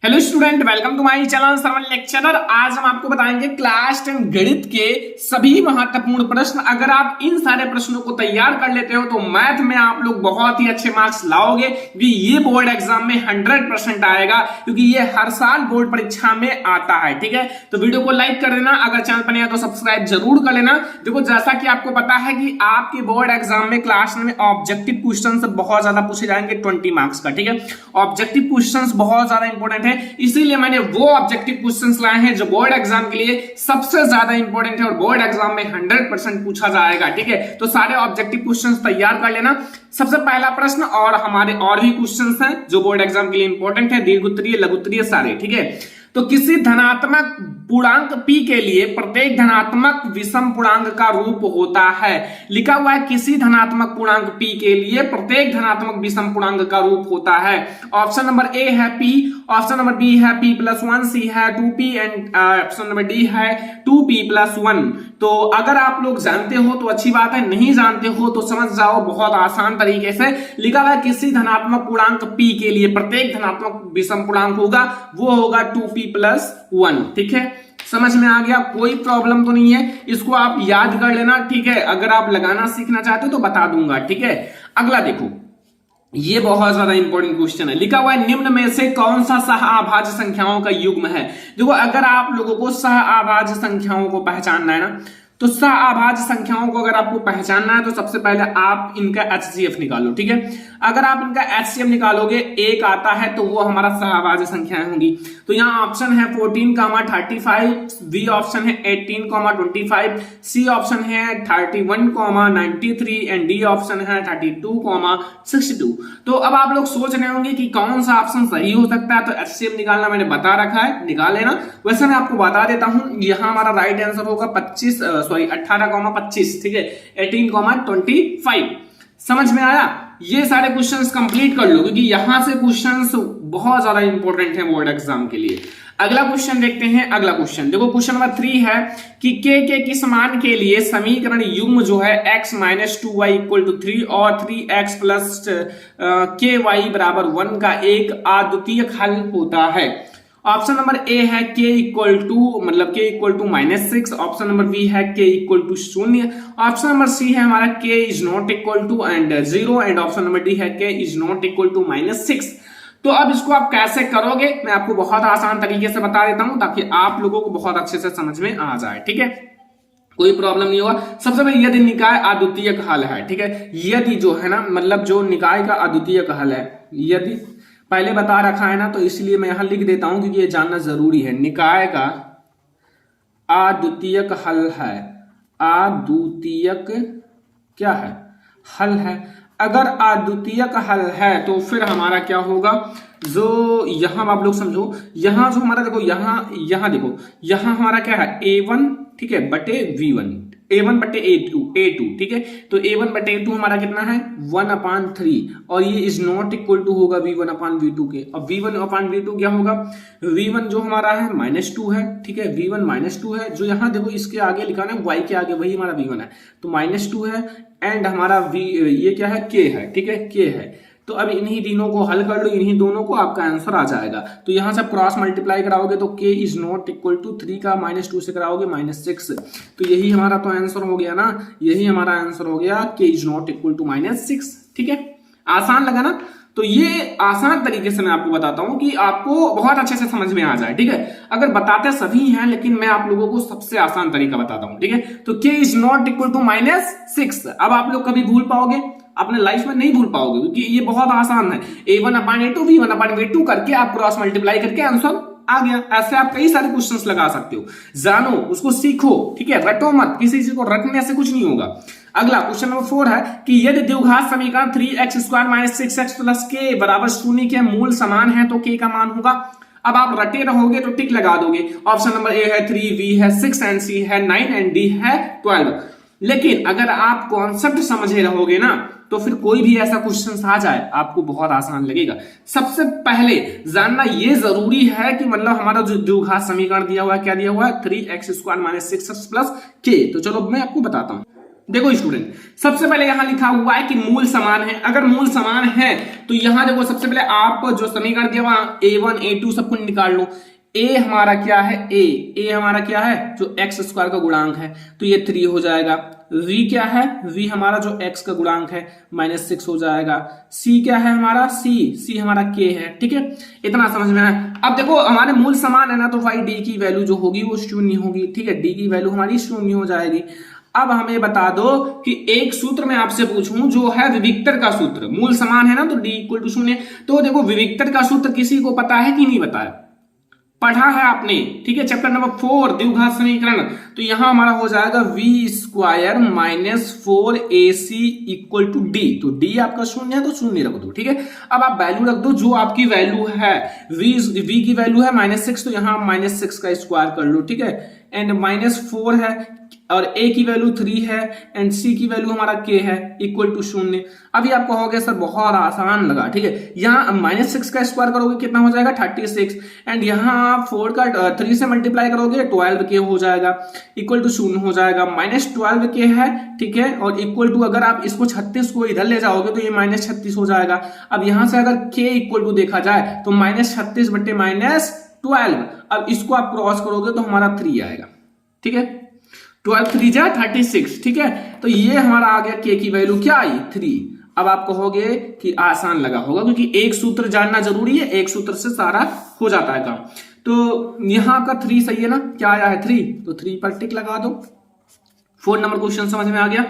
Hello student, welcome to my channel Saravan lecturer. आज हम आपको बताएंगे क्लास 10 गणित के सभी महत्वपूर्ण प्रश्न। अगर आप इन सारे प्रश्नों को तैयार कर लेते हो तो मैथ में आप लोग बहुत ही अच्छे मार्क्स लाओगे, क्योंकि ये बोर्ड एग्जाम में 100% आएगा, क्योंकि ये हर साल बोर्ड परीक्षा में आता है। ठीक है, तो वीडियो को लाइक कर देना, अगर चैनल पर नहीं है तो सब्सक्राइब जरूर कर लेना। देखो, जैसा कि आपको पता है कि आपके बोर्ड एग्जाम में क्लास में ऑब्जेक्टिव क्वेश्चन बहुत ज्यादा पूछे जाएंगे 20 मार्क्स का। ठीक है, ऑब्जेक्टिव क्वेश्चन बहुत ज्यादा इंपॉर्टेंट है, इसीलिए मैंने वो ऑब्जेक्टिव क्वेश्चंस लाए हैं जो बोर्ड एग्जाम के लिए सबसे ज्यादा इंपॉर्टेंट है और बोर्ड एग्जाम में 100% पूछा जाएगा। ठीक है, तो सारे ऑब्जेक्टिव क्वेश्चंस तैयार कर लेना। सबसे पहला प्रश्न, और हमारे और भी क्वेश्चंस हैं जो बोर्ड एग्जाम के लिए इंपॉर्टेंट है, दीर्घोत्तरीय, लघुत्तरीय सारे। ठीक है, तो किसी धनात्मक पूर्णांक p के लिए प्रत्येक धनात्मक विषम पूर्णांक का रूप होता है। लिखा हुआ है किसी धनात्मक पूर्णांक p के लिए प्रत्येक धनात्मक विषम पूर्णांक का रूप होता है। ऑप्शन नंबर ए है p, ऑप्शन नंबर बी है p+1, सी है 2p and option number D है 2p+1। तो अगर आप लोग जानते हो तो अच्छी बात है, नहीं जानते हो तो समझ जाओ बहुत आसान तरीके से। लिखा हुआ है किसी धनात्मक पूर्णांक p के लिए प्रत्येक धनात्मक विषम पूर्णांक होगा, वो होगा 2p+1। ठीक है, समझ में आ गया? कोई प्रॉब्लम तो नहीं है, इसको आप याद कर लेना। ठीक है, अगर आप लगाना सीखना चाहते हो तो बता दूंगा। ठीक है, अगला देखो, ये बहुत ज्यादा इंपॉर्टेंट क्वेश्चन है। लिखा हुआ है निम्न में से कौन सा सह-अभाज्य संख्याओं का युग्म है। देखो, अगर आप लोगों को सह-अभाज्य संख्याओं को पहचानना है ना, तो सह-अभाज्य संख्याओं को अगर आपको पहचानना है तो सबसे पहले आप इनका HCF निकालो। ठीक है, अगर आप इनका HCF निकालोगे, एक आता है तो वो हमारा सह-अभाज्य संख्याएं होंगी। तो यहाँ ऑप्शन है 14,35, बी ऑप्शन है 18,25, सी ऑप्शन है 31,93 एंड डी ऑप्शन है 32,62। तो अब आप लोग सोच रहे होंगे कि कौन सा ऑप्शन सही हो सकता है, तो HCF निकालना मैंने बता रखा है, निकाल लेना। वैसे मैं आपको बता देता हूं, यहाँ हमारा राइट आंसर होगा 18,25। ठीक है, 18,25। समझ में आया? ये सारे क्वेश्चंस कंप्लीट कर लो, क्योंकि यहां से क्वेश्चंस बहुत ज्यादा इंपॉर्टेंट है बोर्ड एग्जाम के लिए। अगला क्वेश्चन देखते हैं। अगला क्वेश्चन देखो, क्वेश्चन नंबर 3 है कि के किस मान के लिए समीकरण युग्म जो है x - 2y = 3 और 3x + ky = 1 का एक अद्वितीयक हल होता है। ऑप्शन नंबर ए है k = -6, ऑप्शन नंबर बी है k = 0, ऑप्शन नंबर सी है हमारा k ≠ and 0 and option number D है k ≠ -6। तो अब इसको आप कैसे करोगे, मैं आपको बहुत आसान तरीके से बता देता हूं, ताकि आप लोगों को बहुत अच्छे से समझ में आ जाए। ठीक है, कोई प्रॉब्लम नहीं होगा। सबसे पहले यदि निकाय अद्वितीयक हल है, ठीक है, यदि जो है ना, मतलब जो निकाय का अद्वितीयक हल है, यदि पहले बता रखा है ना, तो इसलिए मैं यहां लिख देता हूं क्योंकि ये जानना जरूरी है। निकाय का अद्वितीयक हल है, अद्वितीयक क्या है? हल है। अगर अद्वितीयक हल है तो फिर हमारा क्या होगा, जो यहां आप लोग समझो, यहां जो हमारा देखो, यहां देखो, यहां हमारा क्या है a1, ठीक है, बटे v1, a1 बटे a2, ठीक है। तो a1 बटे a2 हमारा कितना है 1/3, और ये इज नॉट इक्वल टू होगा v1/v2 के। अब v1/v2 क्या होगा, v1 जो हमारा है -2 है, ठीक है, v1 -2 है, जो यहाँ देखो इसके आगे लिखा है y के आगे, वही हमारा v1 है, तो -2 है, एंड हमारा ये क्या है, k है, ठीक है, k है। तो अब इन्हीं तीनों को हल कर लो, इन्हीं दोनों को, आपका आंसर आ जाएगा। तो यहां से आप क्रॉस मल्टीप्लाई कराओगे तो k ≠ 3 का -2 से कराओगे -6, तो यही हमारा तो आंसर हो गया ना, यही हमारा आंसर हो गया, k ≠ -6। ठीक है, आसान लगा ना? तो ये आसान तरीके से मैं आपको बताता हूं कि आपको बहुत अच्छे से समझ में आ जाए। ठीक है, अगर बताते सभी हैं, लेकिन मैं आप लोगों को सबसे आसान तरीका बताता हूं। ठीक है, तो k ≠ -6। अब आप लोग कभी भूल पाओगे? अपने लाइफ में नहीं भूल पाओगे, क्योंकि ये बहुत आसान है। a1/a2 v1/v2 करके आप क्रॉस मल्टीप्लाई करके आंसर आ गया। ऐसे आप कई सारे क्वेश्चंस लगा सकते हो। जानो, उसको सीखो, ठीक है, रटो मत, किसी चीज को रटने से कुछ नहीं होगा। अगला क्वेश्चन नंबर 4 है कि यदि द्विघात समीकरण 3x² - 6x + k = 0 के मूल समान है तो k का मान होगा। अब आप रटे रहोगे तो टिक लगा दोगे। ऑप्शन नंबर ए है 3, बी है 6 एंड सी है 9 एंड डी है 12। लेकिन अगर आप कॉन्सेप्ट समझे रहोगे ना, तो फिर कोई भी ऐसा क्वेश्चन आ जाए आपको बहुत आसान लगेगा। सबसे पहले जानना ये जरूरी है कि मतलब हमारा जो द्विघात समीकरण दिया हुआ है, क्या दिया हुआ है, 3x² - 6x + k। तो चलो मैं आपको बताता हूं। देखो स्टूडेंट, सबसे पहले यहां लिखा हुआ है कि मूल समान है। अगर मूल समान है तो यहां देखो सबसे पहले आप जो समीकरण दिया वहां a1 a2 सबको निकाल लो। a हमारा क्या है, a हमारा क्या है, जो x स्क्वायर का गुणांक है, तो ये 3 हो जाएगा। v क्या है, v हमारा जो x का गुणांक है -6 हो जाएगा। c क्या है हमारा, c हमारा k है। ठीक है, इतना समझ में आया। अब देखो हमारे मूल समान है ना, तो भाई d की वैल्यू जो होगी वो 0 होगी। ठीक है, d की वैल्यू हमारी 0 हो जाएगी। अब हमें बता दो कि एक सूत्र मैं आपसे पूछूं जो है विविक्तर का सूत्र, मूल समान है ना, तो d = 0। तो देखो विविक्तर का सूत्र किसी को पता है कि नहीं बताया, पढ़ा है आपने। ठीक है, चैप्टर नंबर 4 द्विघात समीकरण। तो यहां हमारा हो जाएगा v² - 4ac = d। तो d आपका 0 है तो 0 रख दो। ठीक है, अब आप वैल्यू रख दो जो आपकी वैल्यू है। v की वैल्यू है -6, तो यहां -6 का स्क्वायर कर लो। ठीक है, एंड -4 है और a की वैल्यू 3 है एंड c की वैल्यू हमारा k है = 0। अभी आप कहोगे सर बहुत आसान लगा। ठीक है, यहां -6 का स्क्वायर करोगे कितना हो जाएगा, 36, एंड यहां आप 4 का 3 से मल्टीप्लाई करोगे 12k हो जाएगा = 0 हो जाएगा। -12k है। ठीक है, और = अगर आप इसको 36 को इधर ले जाओगे तो ये -36 हो जाएगा। अब यहां से अगर k = देखा जाए तो -36 बटे -12, अब इसको आप क्रॉस करोगे तो हमारा 3 आएगा। ठीक है, 12 3 जा 36। ठीक है, तो ये हमारा आ गया k की वैल्यू क्या आई, 3। अब आप कहोगे कि आसान लगा होगा क्योंकि एक सूत्र जानना जरूरी है, एक सूत्र से सारा हो जाता है काम। तो यहां आपका 3 सही है ना, क्या आया है 3, तो 3 पर टिक लगा दो। 4 नंबर क्वेश्चन समझ में आ गया।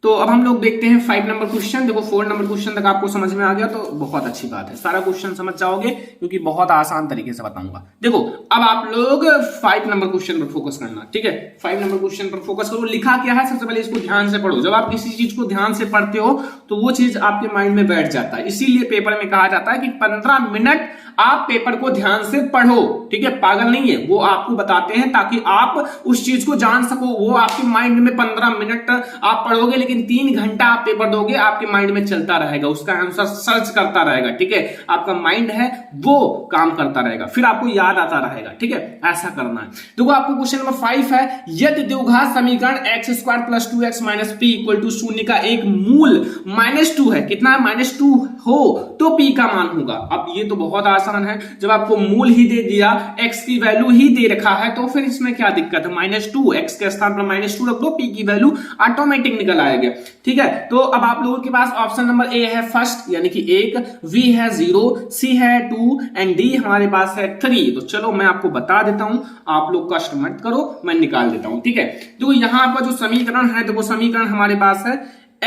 तो अब हम लोग देखते हैं 5 नंबर क्वेश्चन। देखो 4 नंबर क्वेश्चन तक आपको समझ में आ गया तो बहुत अच्छी बात है, सारा क्वेश्चन समझ जाओगे क्योंकि बहुत आसान तरीके से बताऊंगा। देखो अब आप लोग 5 नंबर क्वेश्चन पर फोकस करना। ठीक है, 5 नंबर क्वेश्चन पर फोकस करो। लिखा क्या है सबसे पहले इसको ध्यान से पढ़ो। जब आप किसी चीज को ध्यान से पढ़ते हो तो वो चीज आपके माइंड में बैठ जाता है। इसीलिए पेपर में कहा जाता है कि 15 मिनट आप पेपर को ध्यान से पढ़ो। ठीक है, पागल नहीं है, वो आपको बताते हैं ताकि आप उस चीज को जान सको। वो आपके माइंड में 15 मिनट आप पढ़ोगे लेकिन 3 घंटा आप पेपर दोगे, आपके माइंड में चलता रहेगा, उसका आंसर सर्च करता रहेगा। ठीक है, आपका माइंड है वो काम करता रहेगा, फिर आपको याद आता रहेगा। ठीक है, ऐसा करना है। देखो आपको क्वेश्चन नंबर 5 है, यदि द्विघात समीकरण x² + 2x - p = 0 का एक मूल -2 है, कितना है, -2 हो तो p का मान होगा। अब ये तो बहुत आसान है, जब आपको मूल ही दे दिया, x की वैल्यू ही दे रखा है तो फिर इसमें क्या दिक्कत है, -2, x के स्थान पर -2 रख दो, p की वैल्यू ऑटोमेटिक निकल आएगी। ठीक है, तो अब आप लोगों के पास ऑप्शन नंबर ए है फर्स्ट यानी कि 1, v है 0, c है 2 एंड d हमारे पास है 3। तो चलो मैं आपको बता देता हूं, आप लोग कष्ट मत करो, मैं निकाल देता हूं। ठीक है, देखो यहां आपका जो समीकरण है, देखो समीकरण हमारे पास है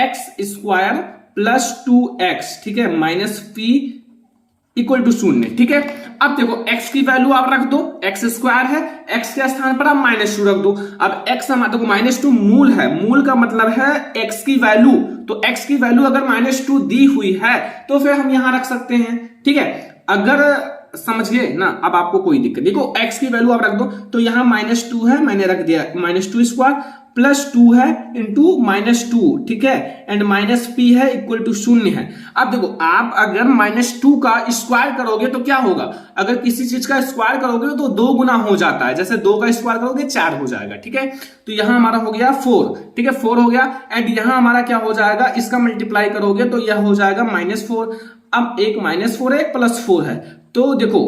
x² + 2x, ठीक है, -p = 0। ठीक है, अब देखो x की वैल्यू आप रख दो, x² है, x के स्थान पर आप -2 रख दो। अब x देखो -2 मूल है, मूल का मतलब है x की वैल्यू, तो x की वैल्यू अगर -2 दी हुई है तो फिर हम यहां रख सकते हैं। ठीक है, अगर समझ गए ना, अब आपको कोई दिक्कत, देखो x की वैल्यू आप रख दो, तो यहां -2 है, मैंने रख दिया -2² +2 है इंटू -2। ठीक है, एंड -p है = 0 है। अब देखो आप अगर -2 का स्क्वायर करोगे तो क्या होगा, अगर किसी चीज का स्क्वायर करोगे तो 2 गुना हो जाता है, जैसे 2 का स्क्वायर करोगे 4 हो जाएगा। ठीक है, तो यहां हमारा हो गया 4। ठीक है, 4 हो गया, एंड यहां हमारा क्या हो जाएगा, इसका मल्टीप्लाई करोगे तो यह हो जाएगा -4। अब एक -4 है, एक +4 है, तो देखो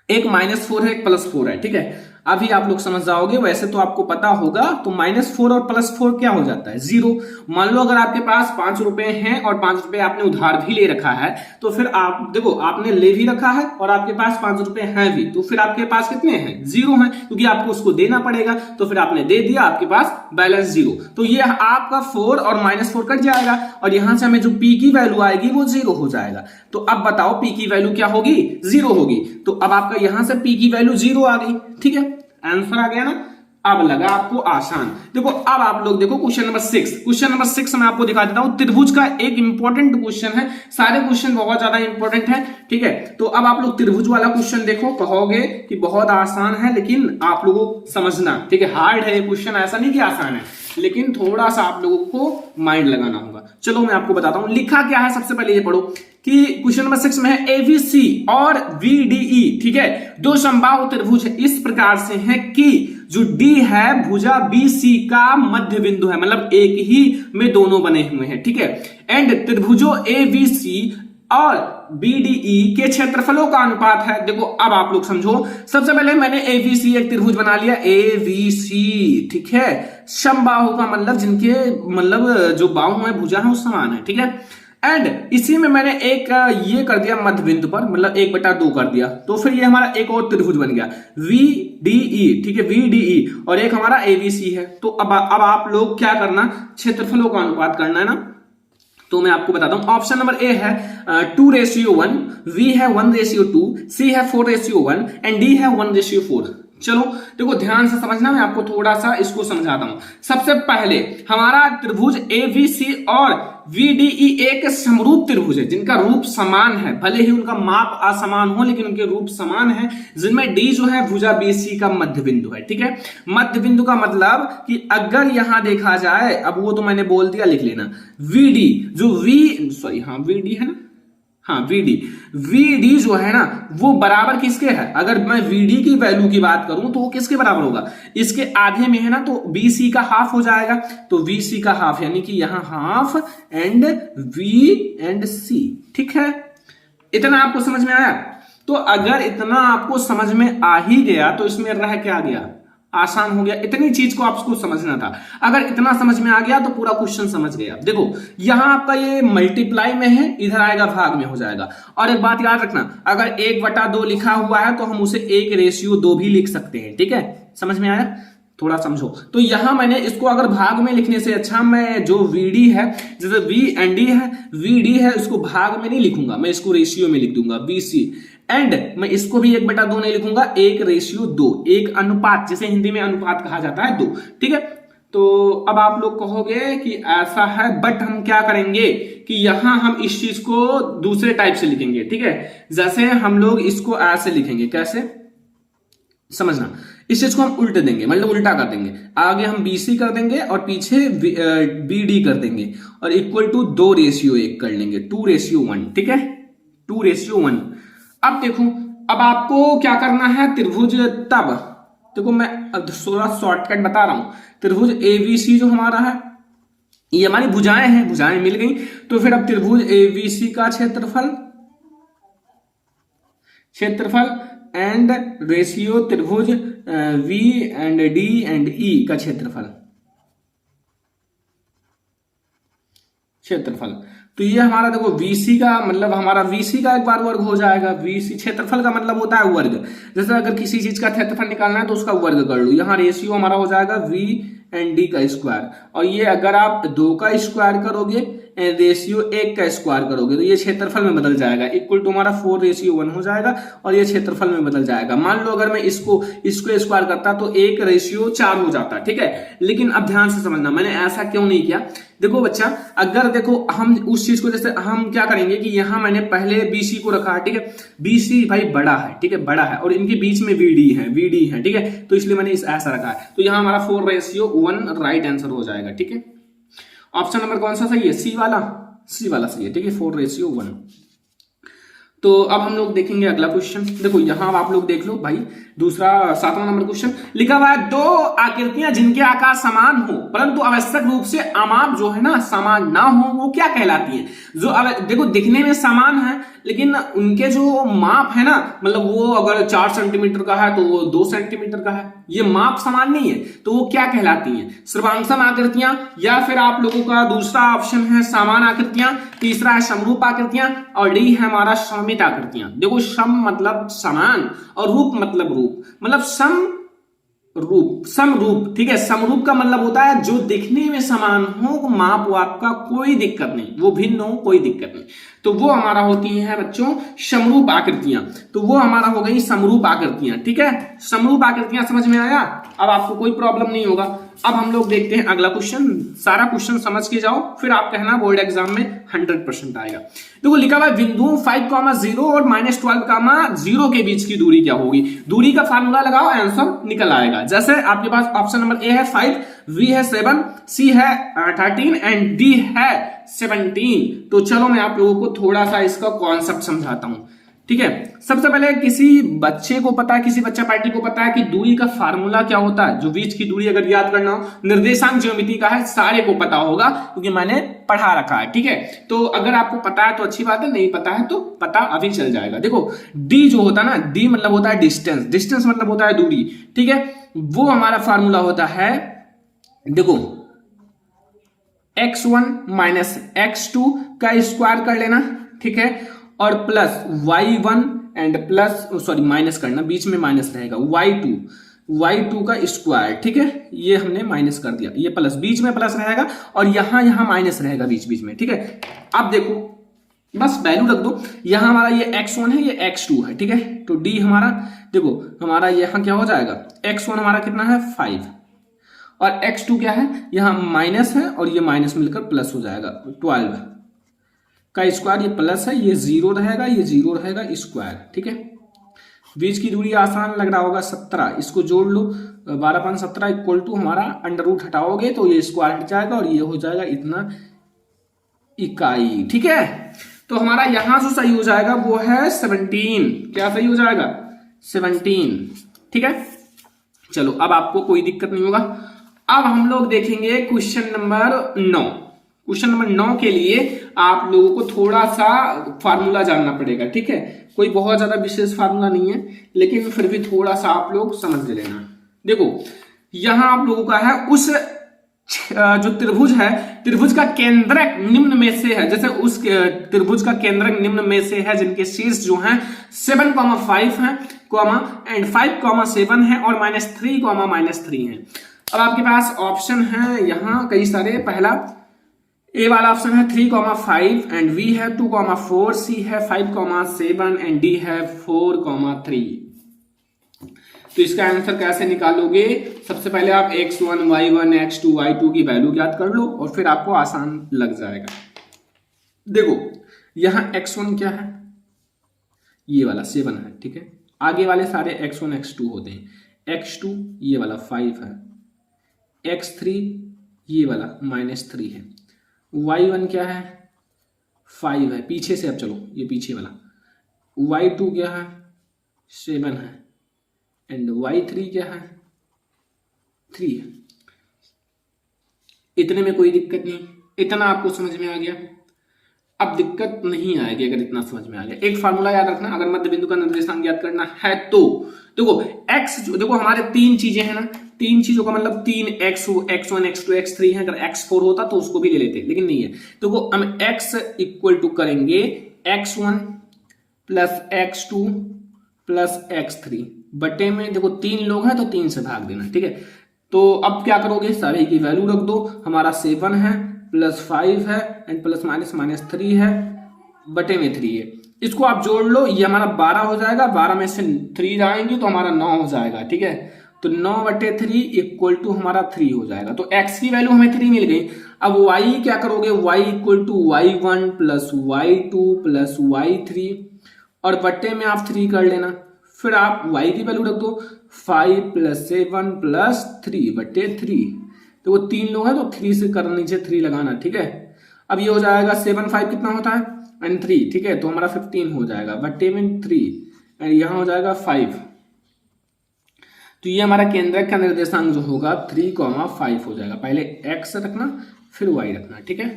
एक -4 है, एक +4 है। ठीक है, अभी आप लोग समझ जाओगे, वैसे तो आपको पता होगा, तो -4 और +4 क्या हो जाता है, 0। मान लो अगर आपके पास 5 रुपए हैं और 5 रुपए आपने उधार भी ले रखा है, तो फिर आप देखो आपने ले भी रखा है और आपके पास 5 रुपए हैं भी, तो फिर आपके पास कितने हैं, 0 हैं, क्योंकि आपको उसको देना पड़ेगा। तो फिर आपने दे दिया, आपके पास बैलेंस 0, तो ये आपका 4 और -4 कट जाएगा और यहां से हमें जो p की वैल्यू आएगी वो 0 हो जाएगा। तो अब बताओ p की वैल्यू क्या होगी, 0 होगी। तो अब आपका यहां से p की वैल्यू 0 आ गई। ठीक है, आंसर आ गया ना। अब लगा आपको आसान। देखो अब आप लोग देखो क्वेश्चन नंबर 6। क्वेश्चन नंबर 6 मैं आपको दिखा देता हूं, त्रिभुज का एक इंपॉर्टेंट क्वेश्चन है, सारे क्वेश्चन बहुत ज्यादा इंपॉर्टेंट है। ठीक है, तो अब आप लोग त्रिभुज वाला क्वेश्चन देखो, कहोगे कि बहुत आसान है, लेकिन आप लोगों को समझना, ठीक है, हार्ड है ये क्वेश्चन, ऐसा नहीं कि आसान है, लेकिन थोड़ा सा आप लोगों को माइंड लगाना होगा। चलो मैं आपको बताता हूं, लिखा क्या है सबसे पहले ये पढ़ो, कि क्वेश्चन नंबर 6 में है एबीसी और VDE, ठीक है, दो समबाहु त्रिभुज इस प्रकार से हैं कि जो D है भुजा BC का मध्य बिंदु है, मतलब एक ही में दोनों बने हुए हैं, ठीक है। एंड त्रिभुजों ABC और BDE के क्षेत्रफलों का अनुपात है। देखो अब आप लोग समझो, सबसे पहले मैंने ABC एक त्रिभुज बना लिया ABC, ठीक है, समबाहु का मतलब जिनके मतलब जो बाहु है भुजा है वो समान है, ठीक है। एंड इसी में मैंने एक ये कर दिया मध्य बिंदु पर, मतलब 1/2 कर दिया, तो फिर ये हमारा एक और त्रिभुज बन गया VDE, ठीक है, VDE, और एक हमारा ABC है। तो अब आप लोग क्या करना, क्षेत्रफलों का अनुपात करना है ना। तो मैं आपको बताता हूं, ऑप्शन नंबर ए है 2:1, V है 1:2, C है 4:1 एंड D है 1:4। चलो देखो ध्यान से समझना, मैं आपको थोड़ा सा इसको समझाता हूं। सबसे पहले हमारा त्रिभुज ABC और VDE एक समरूप त्रिभुज है जिनका रूप समान है, भले ही उनका माप असमान हो लेकिन उनके रूप समान है, जिनमें D जो है भुजा BC का मध्य बिंदु है, ठीक है। मध्य बिंदु का मतलब कि अगर यहां देखा जाए, अब वो तो मैंने बोल दिया, लिख लेना VD जो VD है ना, हाँ VD जो है ना वो बराबर किसके है, अगर मैं VD की वैल्यू की बात करूं तो वो किसके बराबर होगा, इसके आधे में है ना, तो BC का हाफ हो जाएगा, तो VC का हाफ यानी कि यहां half and V and C, ठीक है। इतना आपको समझ में आया? तो अगर इतना आपको समझ में आ ही गया तो इसमें रह क्या गया, आसान हो गया। इतनी चीज को आपको समझना था, अगर इतना समझ में आ गया तो पूरा क्वेश्चन समझ गया। देखो यहां आपका ये मल्टीप्लाई में है, इधर आएगा भाग में हो जाएगा। और एक बात याद रखना, अगर 1/2 लिखा हुआ है तो हम उसे 1:2 भी लिख सकते हैं, ठीक है। समझ में आया? थोड़ा समझो। तो यहां मैंने इसको अगर भाग में लिखने से अच्छा मैं जो VD है, जैसे V एंड D है, VD है, उसको भाग में नहीं लिखूंगा, मैं इसको रेशियो में लिख दूंगा BC। एंड मैं इसको भी 1/2 नहीं लिखूंगा, 1:2, एक अनुपात, जिसे हिंदी में अनुपात कहा जाता है, 2, ठीक है। तो अब आप लोग कहोगे कि ऐसा है, बट हम क्या करेंगे कि यहां हम इस चीज को दूसरे टाइप से लिखेंगे, ठीक है। जैसे हम लोग इसको ऐसे लिखेंगे, कैसे समझना, इस चीज को हम उल्टे देंगे, मतलब उल्टा कर देंगे, आगे हम BC कर देंगे और पीछे BD कर देंगे, और इक्वल टू 2:1 कर लेंगे, 2:1, ठीक है, 2:1। अब देखो, अब आपको क्या करना है, त्रिभुज, तब देखो मैं थोड़ा शॉर्टकट बता रहा हूं, त्रिभुज ABC जो हमारा है, ये हमारी भुजाएं हैं, भुजाएं मिल गई, तो फिर अब त्रिभुज ABC का क्षेत्रफल एंड रेशियो त्रिभुज V and D and E का क्षेत्रफल, तो ये हमारा देखो VC का मतलब हमारा VC का एक बार वर्ग हो जाएगा। VC क्षेत्रफल का मतलब होता है वर्ग, जैसे अगर किसी चीज का क्षेत्रफल निकालना है तो उसका वर्ग कर लो, यहाँ रेशियो हमारा हो जाएगा V एंड D का स्क्वायर, और ये अगर आप 2 का स्क्वायर करोगे रेशियो 1 का स्क्वायर करोगे तो ये क्षेत्रफल में बदल जाएगा, इक्वल टू हमारा 4:1 हो जाएगा, और ये क्षेत्रफल में बदल जाएगा। मान लो अगर मैं इसको स्क्वायर करता तो 1:4 हो जाता, ठीक है। लेकिन अब ध्यान से समझना, मैंने ऐसा क्यों नहीं किया। देखो बच्चा, अगर देखो हम उस चीज को, जैसे हम क्या करेंगे कि यहां मैंने पहले BC को रखा है, ठीक है, BC भाई बड़ा है, ठीक है, बड़ा है, और इनके बीच में VD है, ठीक है, तो इसलिए मैंने ऐसा रखा है, तो यहां हमारा 4:1 राइट आंसर हो जाएगा, ठीक है। ऑप्शन नंबर कौन सा सही है, C वाला सही है, ठीक है, 4:1। तो अब हम लोग देखेंगे अगला क्वेश्चन। देखो यहां आप लोग देख लो भाई, दूसरा 7वां नंबर क्वेश्चन लिखा हुआ है, 2 आकृतियां जिनके आकार समान हो परंतु आवश्यक रूप से अमाप जो है ना समान ना हो, वो क्या कहलाती है। जो देखो दिखने में समान है लेकिन उनके जो माप है ना, मतलब वो अगर 4 सेंटीमीटर का है तो वो 2 सेंटीमीटर का है, ये माप समान नहीं है, तो वो क्या कहलाती हैं, सर्वांगसम आकृतियां, या फिर आप लोगों का दूसरा ऑप्शन है समान आकृतियां, तीसरा है समरूप आकृतियां, और डी है हमारा सममित आकृतियां। देखो सम मतलब समान और रूप मतलब रूप, मतलब समरूप, ठीक है। समरूप का मतलब होता है जो दिखने में समान हो, माप वाप का कोई दिक्कत नहीं, वो भिन्न हो कोई दिक्कत नहीं, तो वो हमारा होती है बच्चों समरूप आकृतियां। तो वो हमारा हो गई समरूप आकृतियां, ठीक है। समरूप आकृतियां समझ में आया, अब आपको कोई प्रॉब्लम नहीं होगा। अब हम लोग देखते हैं अगला क्वेश्चन, सारा क्वेश्चन समझ के जाओ, फिर आप कहना बोर्ड एग्जाम में 100% आएगा। देखो लिखा हुआ है बिंदुओं 5,0 और -12,0 के बीच की दूरी क्या होगी। दूरी का फार्मूला लगाओ, आंसर निकल आएगा। जैसे आपके पास ऑप्शन नंबर ए है 5 V है 7, C है 13 एंड D है 17। तो चलो मैं आप लोगों को थोड़ा सा इसका कॉन्सेप्ट समझाता हूं, ठीक है। सबसे पहले किसी बच्चे को पता है, किसी बच्चा पार्टी को पता है कि दूरी का फार्मूला क्या होता है। जो बीच की दूरी अगर याद करना हो, निर्देशांक ज्योमेट्री का है, सारे को पता होगा क्योंकि मैंने पढ़ा रखा है, ठीक है। तो अगर आपको पता है तो अच्छी बात है, नहीं पता है तो पता अभी चल जाएगा। देखो डी जो होता है ना, डी मतलब होता है डिस्टेंस, डिस्टेंस मतलब होता है दूरी, ठीक है। वो हमारा फार्मूला होता है, देखो x1 माइनस x2 का स्क्वायर कर लेना, ठीक है, और plus y1 and plus sorry minus करना, बीच में माइनस रहेगा, y2 का स्क्वायर, ठीक है। ये हमने माइनस कर दिया, ये प्लस, बीच में प्लस रहेगा और यहां माइनस रहेगा बीच बीच में, ठीक है। अब देखो बस वैल्यू रख दो, यहां हमारा ये x1 है, ये x2 है, ठीक है। तो d हमारा देखो हमारा यहां क्या हो जाएगा, x1 हमारा कितना है 5 और x2 क्या है, यहां माइनस है और ये माइनस मिलकर प्लस हो जाएगा, 12 का स्क्वायर, ये प्लस है, ये 0 रहेगा, ये 0 रहेगा स्क्वायर, ठीक है। बीच की दूरी आसान लग रहा होगा 17, इसको जोड़ लो, 12×17 इक्वल टू हमारा अंडर रूट हटाओगे तो ये स्क्वायर हट जाएगा और ये हो जाएगा इतना इकाई, ठीक है। तो हमारा यहां जो सही हो जाएगा वो है 17, क्या सही हो जाएगा 17, ठीक है। चलो अब आपको कोई दिक्कत नहीं होगा। अब हम लोग देखेंगे क्वेश्चन नंबर 9। क्वेश्चन नंबर 9 के लिए आप लोगों को थोड़ा सा फार्मूला जानना पड़ेगा, ठीक है। कोई बहुत ज्यादा विशेष फार्मूला नहीं है, लेकिन फिर भी थोड़ा सा आप लोग समझ लेना। देखो यहां आप लोगों का है, उस जो त्रिभुज है, त्रिभुज का केंद्रक निम्न में से है, जैसे उस त्रिभुज का केंद्रक निम्न में से है जिनके शीर्ष जो हैं 7,5 है, एंड 5,7 है और -3,-3 है। अब आपके पास ऑप्शन है यहां कई सारे। पहला ए वाला ऑप्शन है 3,5 एंड बी है 2,4, सी है 5,7 एंड डी है 4,3। तो इसका आंसर कैसे निकालोगे, सबसे पहले आप x1, y1, x2, y2 की वैल्यू ज्ञात कर लो और फिर आपको आसान लग जाएगा। देखो यहां x1 क्या है, ये वाला 7 है, ठीक है। आगे वाले सारे x1, x2 होते हैं। x2 ये वाला 5 है, x3 ये वाला -3 है, y1 क्या है 5 है, पीछे से अब चलो, ये पीछे वाला y2 क्या है 7 है एंड y3 क्या है 3 है। इतने में कोई दिक्कत नहीं, इतना आपको समझ में आ गया। अब दिक्कत नहीं आएगी अगर इतना समझ में आ गया। एक फार्मूला याद रखना, अगर मध्य बिंदु का निर्देशांक ज्ञात करना है तो देखो x जो, देखो हमारे 3 चीजें हैं ना, 3 चीजों का मतलब 3x, x1, x2, x3 है। अगर x4 होता तो उसको भी ले लेते, लेकिन नहीं है। देखो हम x इक्वल टू करेंगे x1 plus x2 plus x3 बटे में, देखो 3 लोग हैं तो 3 से भाग देना, ठीक है। तो अब क्या करोगे, सारे की वैल्यू रख दो। हमारा 7 है प्लस 5 है एंड प्लस माइनस 3 है बटे में 3 है। इसको आप जोड़ लो, ये हमारा 12 हो जाएगा, 12 में से 3 जाएंगे तो हमारा 9 हो जाएगा, ठीक है। तो 9/3 इक्वल टू हमारा 3 हो जाएगा। तो x की वैल्यू हमें 3 मिल गई। अब y क्या करोगे, y equal to y1 plus y2 plus y3 और बट्टे में आप 3 कर लेना। फिर आप y की वैल्यू रख दो, 5 प्लस 7 प्लस 3/3। तो वो 3 लोग हैं तो 3 से कर नीचे 3 लगाना, ठीक है। अब ये हो जाएगा 7 5 कितना होता है एंड 3, ठीक है। तो हमारा 15 हो जाएगा बट्टे में 3 एंड यहां हो जाएगा 5। तो ये हमारा केंद्रक का निर्देशांक जो होगा 3,5 हो जाएगा। पहले x रखना फिर y रखना, ठीक है।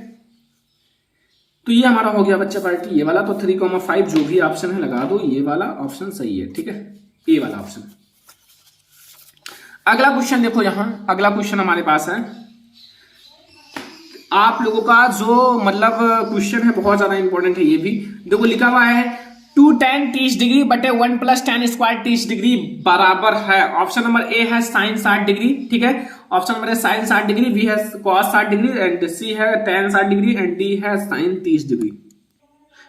तो ये हमारा हो गया बच्चा पार्टी, ये वाला। तो 3,5 जो भी ऑप्शन है लगा दो, ये वाला ऑप्शन सही है, ठीक है, ए वाला ऑप्शन। अगला क्वेश्चन देखो, यहां अगला क्वेश्चन हमारे पास है। आप लोगों का जो मतलब क्वेश्चन है बहुत ज्यादा इंपॉर्टेंट है। ये भी देखो लिखा हुआ है 2 tan 30 डिग्री बटे 1 प्लस tan स्क्वायर 30 डिग्री बराबर है। ऑप्शन नंबर ए है साइन 60 डिग्री, ठीक है। Option number A sine 60 degree, B है cos 60 डिग्री एंड सी है tan 60 डिग्री एंड डी है साइन 30 डिग्री।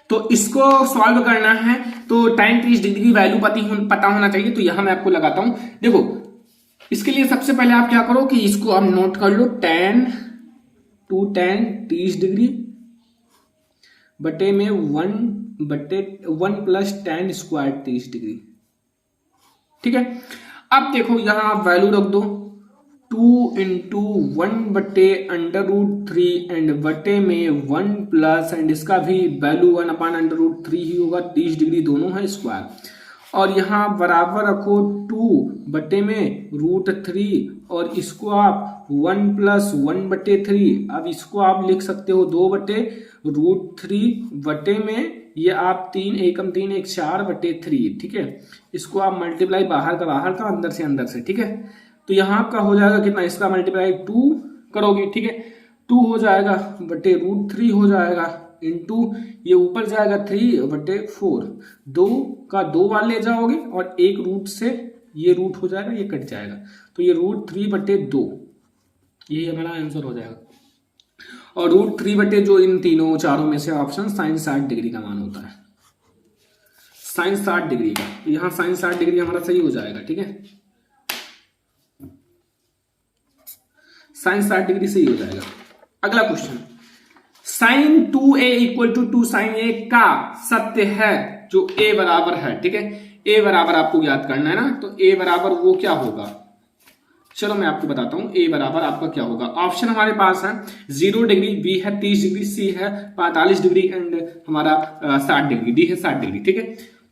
तो इसको सॉल्व करना है तो tan 30 डिग्री की वैल्यू पता होना चाहिए। तो यहां मैं आपको लगाता हूं। देखो इसके लिए सबसे पहले आप क्या करो कि इसको आप नोट कर लो, 2 tan 30 डिग्री बटे में 1 प्लस tan स्क्वायर 30 डिग्री, ठीक है। अब देखो यहां आप वैल्यू रख दो, 2 × 1/√3 एंड बटे में 1 प्लस एंड इसका भी वैल्यू 1/√3 ही होगा, 30 डिग्री दोनों है स्क्वायर। और यहाँ बराबर रखो 2 बटे में √3 और इसको आप 1 + 1/3। अब इसको आप लिख सकते हो 2/√3 बटे में ये आप 3 एकम 3 1 4/3, ठीक है। इसको आप मल्टीप्लाई बाहर का अंदर से, ठीक है। तो यहाँ आपका हो जाएगा कितना, इसका मल्टीप्लाई 2 करोगे, ठीक है, 2 हो जाएगा बटे √3 हो जाएगा इंटू ये ऊपर जाएगा 3/4, 2 का 2 बार ले जाओगे और एक रूट से ये रूट हो जाएगा, ये कट जाएगा, तो ये √3/2 यही हमारा आंसर हो जाएगा। और √3 जो इन तीनों चारों में से ऑप्शन sin 60 डिग्री का मान होता है, sin 60 डिग्री का, तो यहाँ sin 60 डिग्री हमारा सही हो जाएगा, ठीक है, sin 60 डिग्री सही हो जाएगा। अगला question, sin 2a = 2 sin a का सत्य है जो a बराबर है, ठीक है। a बराबर आपको याद करना है ना, तो a बराबर वो क्या होगा, चलो मैं आपको बताता हूं a बराबर आपका क्या होगा। ऑप्शन हमारे पास है 0 डिग्री, b है 30 डिग्री, c है 45 डिग्री एंड हमारा 60 डिग्री, d है 60 डिग्री, ठीक है।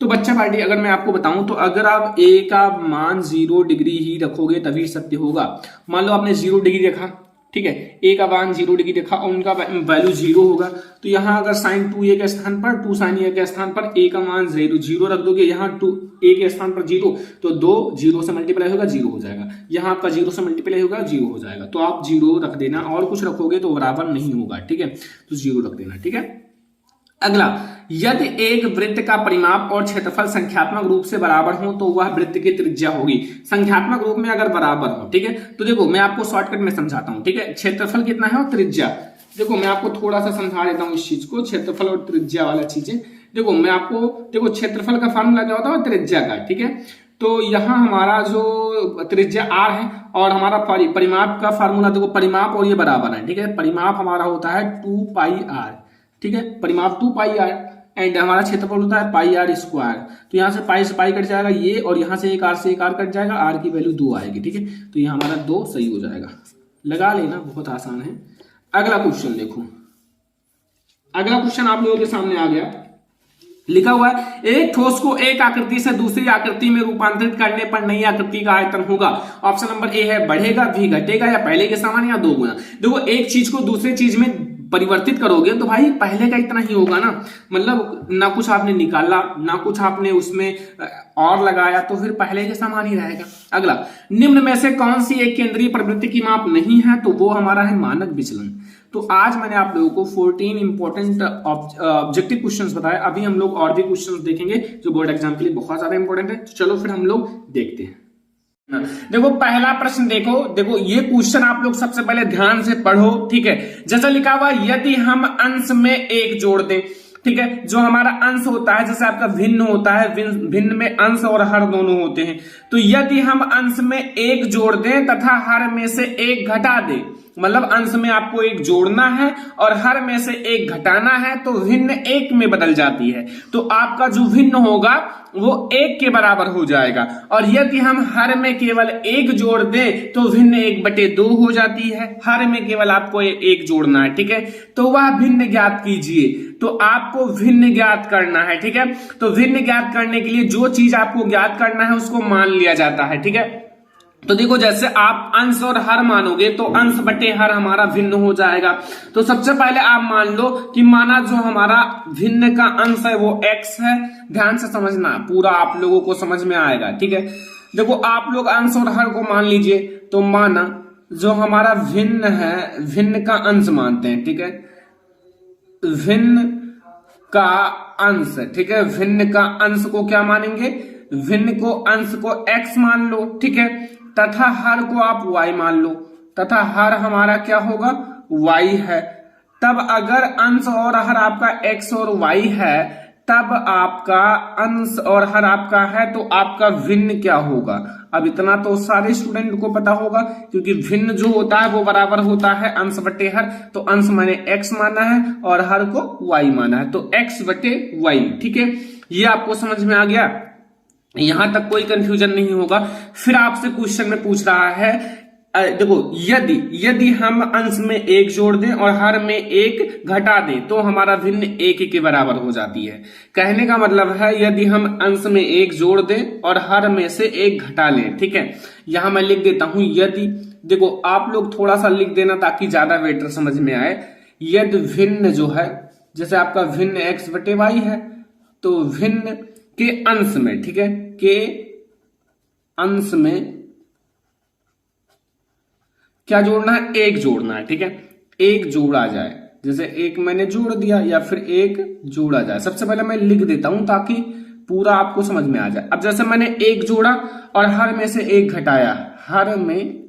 तो बच्चा पार्टी अगर मैं आपको बताऊं तो अगर आप a का मान 0 डिग्री ही रखोगे तभी सत्य होगा। मान लो आपने 0 डिग्री रखा, ठीक है, a का मान 0 डिग्री रखा और उनका वैल्यू 0 होगा, तो यहाँ अगर sin 2a के स्थान पर 2 sin a के स्थान पर a का मान 0 रख दोगे, यहाँ 2a के स्थान पर 0, तो 2 0 से मल्टीप्लाई होगा 0 हो जाएगा, यहाँ आपका 0 से मल्टीप्लाई होगा 0 हो जाएगा, तो आप 0 रख देना, और कुछ रखोगे तो बराबर नहीं होगा, ठीक है, तो 0 रख देना, ठीक है। अगला, यदि एक वृत्त का परिमाप और क्षेत्रफल संख्यात्मक रूप से बराबर हो तो वह वृत्त की त्रिज्या होगी। संख्यात्मक रूप में अगर बराबर हो, ठीक है, तो देखो मैं आपको शॉर्टकट में समझाता हूं, ठीक है। क्षेत्रफल कितना है और त्रिज्या, देखो मैं आपको थोड़ा सा समझा देता हूं इस चीज को, क्षेत्रफल और त्रिज्या वाला चीजें। देखो मैं आपको, देखो क्षेत्रफल का फॉर्मूला क्या होता है त्रिज्या का, ठीक है। तो यहाँ हमारा जो त्रिज्या r है और हमारा परिमाप का फार्मूला, देखो परिमाप और ये बराबर है, ठीक है। परिमाप हमारा होता है 2πr, ठीक है, परिमाप 2πr एंड हमारा क्षेत्रफल होता है πr²। तो यहाँ से पाई से पाई कट जाएगा ये, और यहाँ से एक r से एक r कट जाएगा, r की वैल्यू 2 आएगी, ठीक है। तो यहाँ हमारा 2 सही हो जाएगा, लगा लेना, बहुत आसान है। अगला क्वेश्चन देखो, अगला क्वेश्चन आप लोगों के सामने आ गया, लिखा हुआ है एक ठोस को एक आकृति से दूसरी आकृति में रूपांतरित करने पर नई आकृति का आयतन होगा। ऑप्शन नंबर ए है बढ़ेगा, बी घटेगा, या पहले के समान या 2 गुना। देखो एक चीज को दूसरी चीज में परिवर्तित करोगे तो भाई पहले का इतना ही होगा ना, मतलब ना कुछ आपने निकाला ना कुछ आपने उसमें और लगाया, तो फिर पहले के समान ही रहेगा। अगला, निम्न में से कौन सी एक केंद्रीय प्रवृत्ति की माप नहीं है, तो वो हमारा है मानक विचलन। तो आज मैंने आप लोगों को 14 इंपॉर्टेंट ऑब्जेक्टिव क्वेश्चंस बताए, अभी हम लोग और भी क्वेश्चंस देखेंगे जो बोर्ड एग्जाम के लिए बहुत ज्यादा इंपॉर्टेंट है। तो चलो फिर हम लोग देखते हैं। देखो पहला प्रश्न देखो ये क्वेश्चन आप लोग सबसे पहले ध्यान से पढ़ो, ठीक है। जैसा लिखा हुआ, यदि हम अंश में 1 जोड़ दें, ठीक है, जो हमारा अंश होता है, जैसे आपका भिन्न होता है, भिन्न में अंश और हर दोनों होते हैं, तो यदि हम अंश में 1 जोड़ दें तथा हर में से 1 घटा दें, मतलब अंश में आपको 1 जोड़ना है और हर में से 1 घटाना है, तो भिन्न 1 में बदल जाती है, तो आपका जो भिन्न होगा वो 1 के बराबर हो जाएगा। और यदि हम हर में केवल 1 जोड़ दें तो भिन्न 1/2 हो जाती है, हर में केवल आपको 1 जोड़ना है, ठीक है, तो वह भिन्न ज्ञात कीजिए। तो आपको भिन्न ज्ञात करना है, ठीक है। तो भिन्न ज्ञात करने के लिए जो चीज आपको ज्ञात करना है उसको मान लिया जाता है, ठीक है। तो देखो जैसे आप अंश और हर मानोगे तो अंश बटे हर हमारा भिन्न हो जाएगा। तो सबसे पहले आप मान लो कि माना जो हमारा भिन्न का अंश है वो x है, ध्यान से समझना, पूरा आप लोगों को समझ में आएगा, ठीक है। देखो आप लोग अंश और हर को मान लीजिए, तो माना जो हमारा भिन्न है, भिन्न का अंश मानते हैं, ठीक है, भिन्न का अंश, ठीक है, भिन्न का अंश को क्या मानेंगे, भिन्न को अंश को x मान लो, ठीक है, तथा हर को आप y मान लो, तथा हर हमारा क्या होगा y है। तब अगर अंश और हर आपका x और y है, तब आपका अंश और हर आपका है, तो आपका भिन्न क्या होगा। अब इतना तो सारे स्टूडेंट को पता होगा, क्योंकि भिन्न जो होता है वो बराबर होता है अंश बटे हर। तो अंश मैंने x माना है और हर को y माना है, तो x बटे y, ठीक है। ये आपको समझ में आ गया, यहां तक कोई कंफ्यूजन नहीं होगा। फिर आपसे क्वेश्चन में पूछ रहा है देखो, यदि यदि हम अंश में एक जोड़ दें और हर में एक घटा दें तो हमारा भिन्न एक के बराबर हो जाती है। कहने का मतलब है यदि हम अंश में एक जोड़ दें और हर में से एक घटा लें, ठीक है। यहां मैं लिख देता हूं यदि, देखो आप लोग थोड़ा सा लिख देना ताकि ज्यादा बेटर समझ में आए। यदि भिन्न जो है, जैसे आपका भिन्न x बटे वाई है, तो भिन्न के अंश में, ठीक है, के अंश में क्या जोड़ना है, एक जोड़ना है, ठीक है। एक जोड़ा जाए, जैसे एक मैंने जोड़ दिया या फिर एक जोड़ा जाए। सबसे पहले मैं लिख देता हूं ताकि पूरा आपको समझ में आ जाए। अब जैसे मैंने एक जोड़ा और हर में से एक घटाया, हर में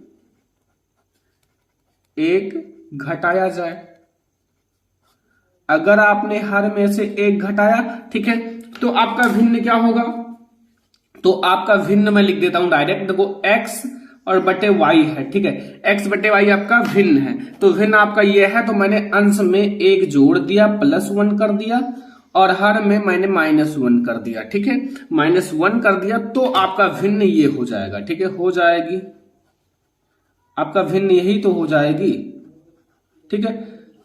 एक घटाया जाए। अगर आपने हर में से एक घटाया, ठीक है, तो आपका भिन्न क्या होगा, तो आपका भिन्न मैं लिख देता हूं डायरेक्ट। देखो x और बटे y है, ठीक है, x बटे y आपका भिन्न है, तो भिन्न आपका ये है, तो मैंने अंश में एक जोड़ दिया, +1 कर दिया, और हर में मैंने -1 कर दिया, ठीक है, -1 कर दिया, तो आपका भिन्न ये हो जाएगा, ठीक है, हो जाएगी आपका भिन्न, यही तो हो जाएगी, ठीक है,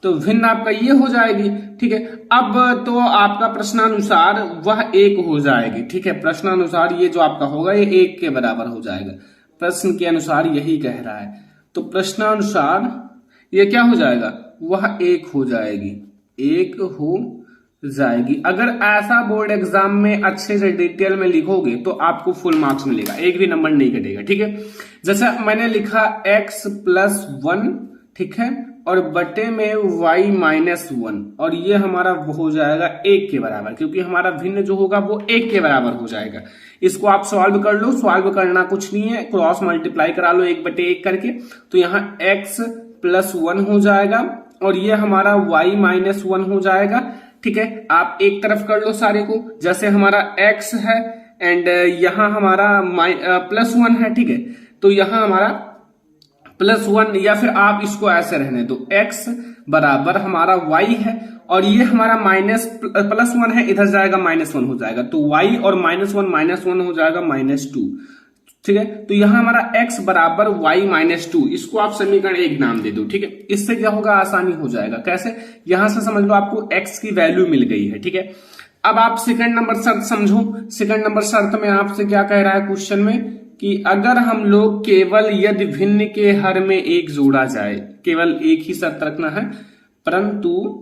तो भिन्न आपका ये हो जाएगी, ठीक है। अब तो आपका प्रश्नानुसार वह एक हो जाएगी, ठीक है, प्रश्नानुसार ये जो आपका होगा ये एक के बराबर हो जाएगा, प्रश्न के अनुसार यही कह रहा है, तो प्रश्नानुसार ये क्या हो जाएगा, वह एक हो जाएगी, एक हो जाएगी। अगर ऐसा बोर्ड एग्जाम में अच्छे से डिटेल में लिखोगे तो आपको फुल मार्क्स मिलेगा, एक भी नंबर नहीं कटेगा, ठीक है। जैसे मैंने लिखा x+1, ठीक है, और बटे में y-1, और ये हमारा हो जाएगा एक के बराबर, क्योंकि हमारा भिन्न जो होगा वो एक के बराबर हो जाएगा। इसको आप सॉल्व कर लो, सॉल्व करना कुछ नहीं है, क्रॉस मल्टीप्लाई करा लो 1/1 करके, तो यहाँ x+1 हो जाएगा और ये हमारा y-1 हो जाएगा, ठीक है। आप एक तरफ कर लो सारे को, जैसे हमारा x है एंड यहां हमारा +1 है, ठीक है, तो यहां हमारा +1, या फिर आप इसको ऐसे रहने दो, x बराबर हमारा y है और ये हमारा +1 है, इधर जाएगा -1 हो जाएगा, तो y और -1 हो जाएगा -2, ठीक है। तो यहां हमारा x बराबर y-2, इसको आप समीकरण 1 नाम दे दो, ठीक है। इससे क्या होगा, आसानी हो जाएगा। कैसे, यहां से समझ लो आपको x की वैल्यू मिल गई है, ठीक है। अब आप सेकंड नंबर शर्त समझो। सेकंड नंबर शर्त में आपसे क्या कह रहा है क्वेश्चन में, कि अगर हम लोग केवल यदि भिन्न के हर में एक जोड़ा जाए, केवल एक ही शर्त रखना है, परंतु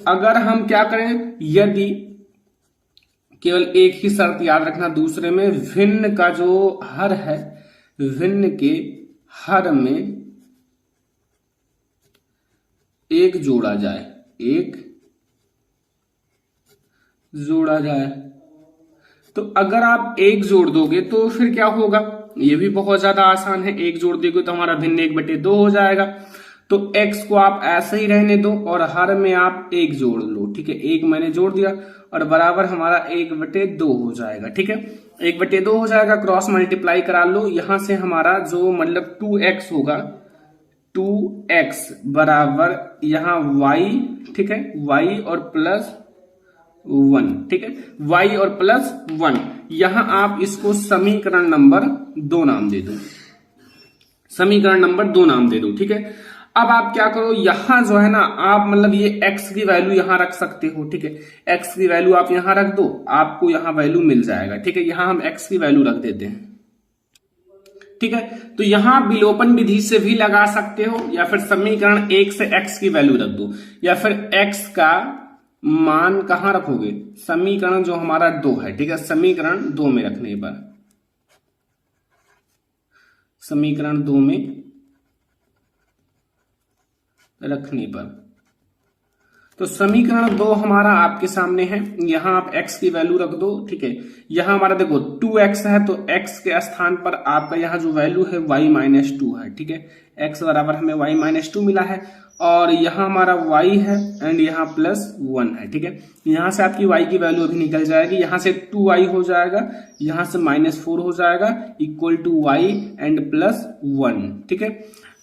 अगर हम क्या करें, यदि केवल एक ही शर्त याद रखना, दूसरे में भिन्न का जो हर है, भिन्न के हर में एक जोड़ा जाए, एक जोड़ा जाए, तो अगर आप एक जोड़ दोगे तो फिर क्या होगा, ये भी बहुत ज्यादा आसान है, एक जोड़ दोगे तो हमारा भिन्न 1/2 हो जाएगा। तो x को आप ऐसे ही रहने दो और हर में आप एक जोड़ लो, ठीक है, एक मैंने जोड़ दिया और बराबर हमारा 1/2 हो जाएगा, ठीक है, 1/2 हो जाएगा। क्रॉस मल्टीप्लाई करा लो, यहां से हमारा जो मतलब 2x होगा, 2x बराबर यहाँ y, ठीक है, y और +1, ठीक है, y और +1, यहां आप इसको समीकरण नंबर 2 नाम दे दो, समीकरण नंबर 2 नाम दे दो, ठीक है। अब आप क्या करो, यहां जो है ना, आप मतलब ये x की वैल्यू यहां रख सकते हो, ठीक है, x की वैल्यू आप यहां रख दो, आपको यहां वैल्यू मिल जाएगा, ठीक है। यहां हम x की वैल्यू रख देते हैं, ठीक है। तो यहां विलोपन विधि से भी लगा सकते हो, या फिर समीकरण 1 से x की वैल्यू रख दो, या फिर x का मान कहां रखोगे, समीकरण जो हमारा 2 है, ठीक है, समीकरण 2 में रखने पर, समीकरण 2 में रखने पर, तो समीकरण 2 हमारा आपके सामने है, यहां आप x की वैल्यू रख दो, ठीक है। यहां हमारा देखो 2x है, तो x के स्थान पर आपका यहां जो वैल्यू है y-2 है, ठीक है, x बराबर हमें y-2 मिला है, और यहां हमारा y है एंड यहाँ +1 है, ठीक है। यहां से आपकी y की वैल्यू अभी निकल जाएगी, यहां से 2y हो जाएगा, यहां से -4 हो जाएगा, इक्वल टू y एंड +1, ठीक है।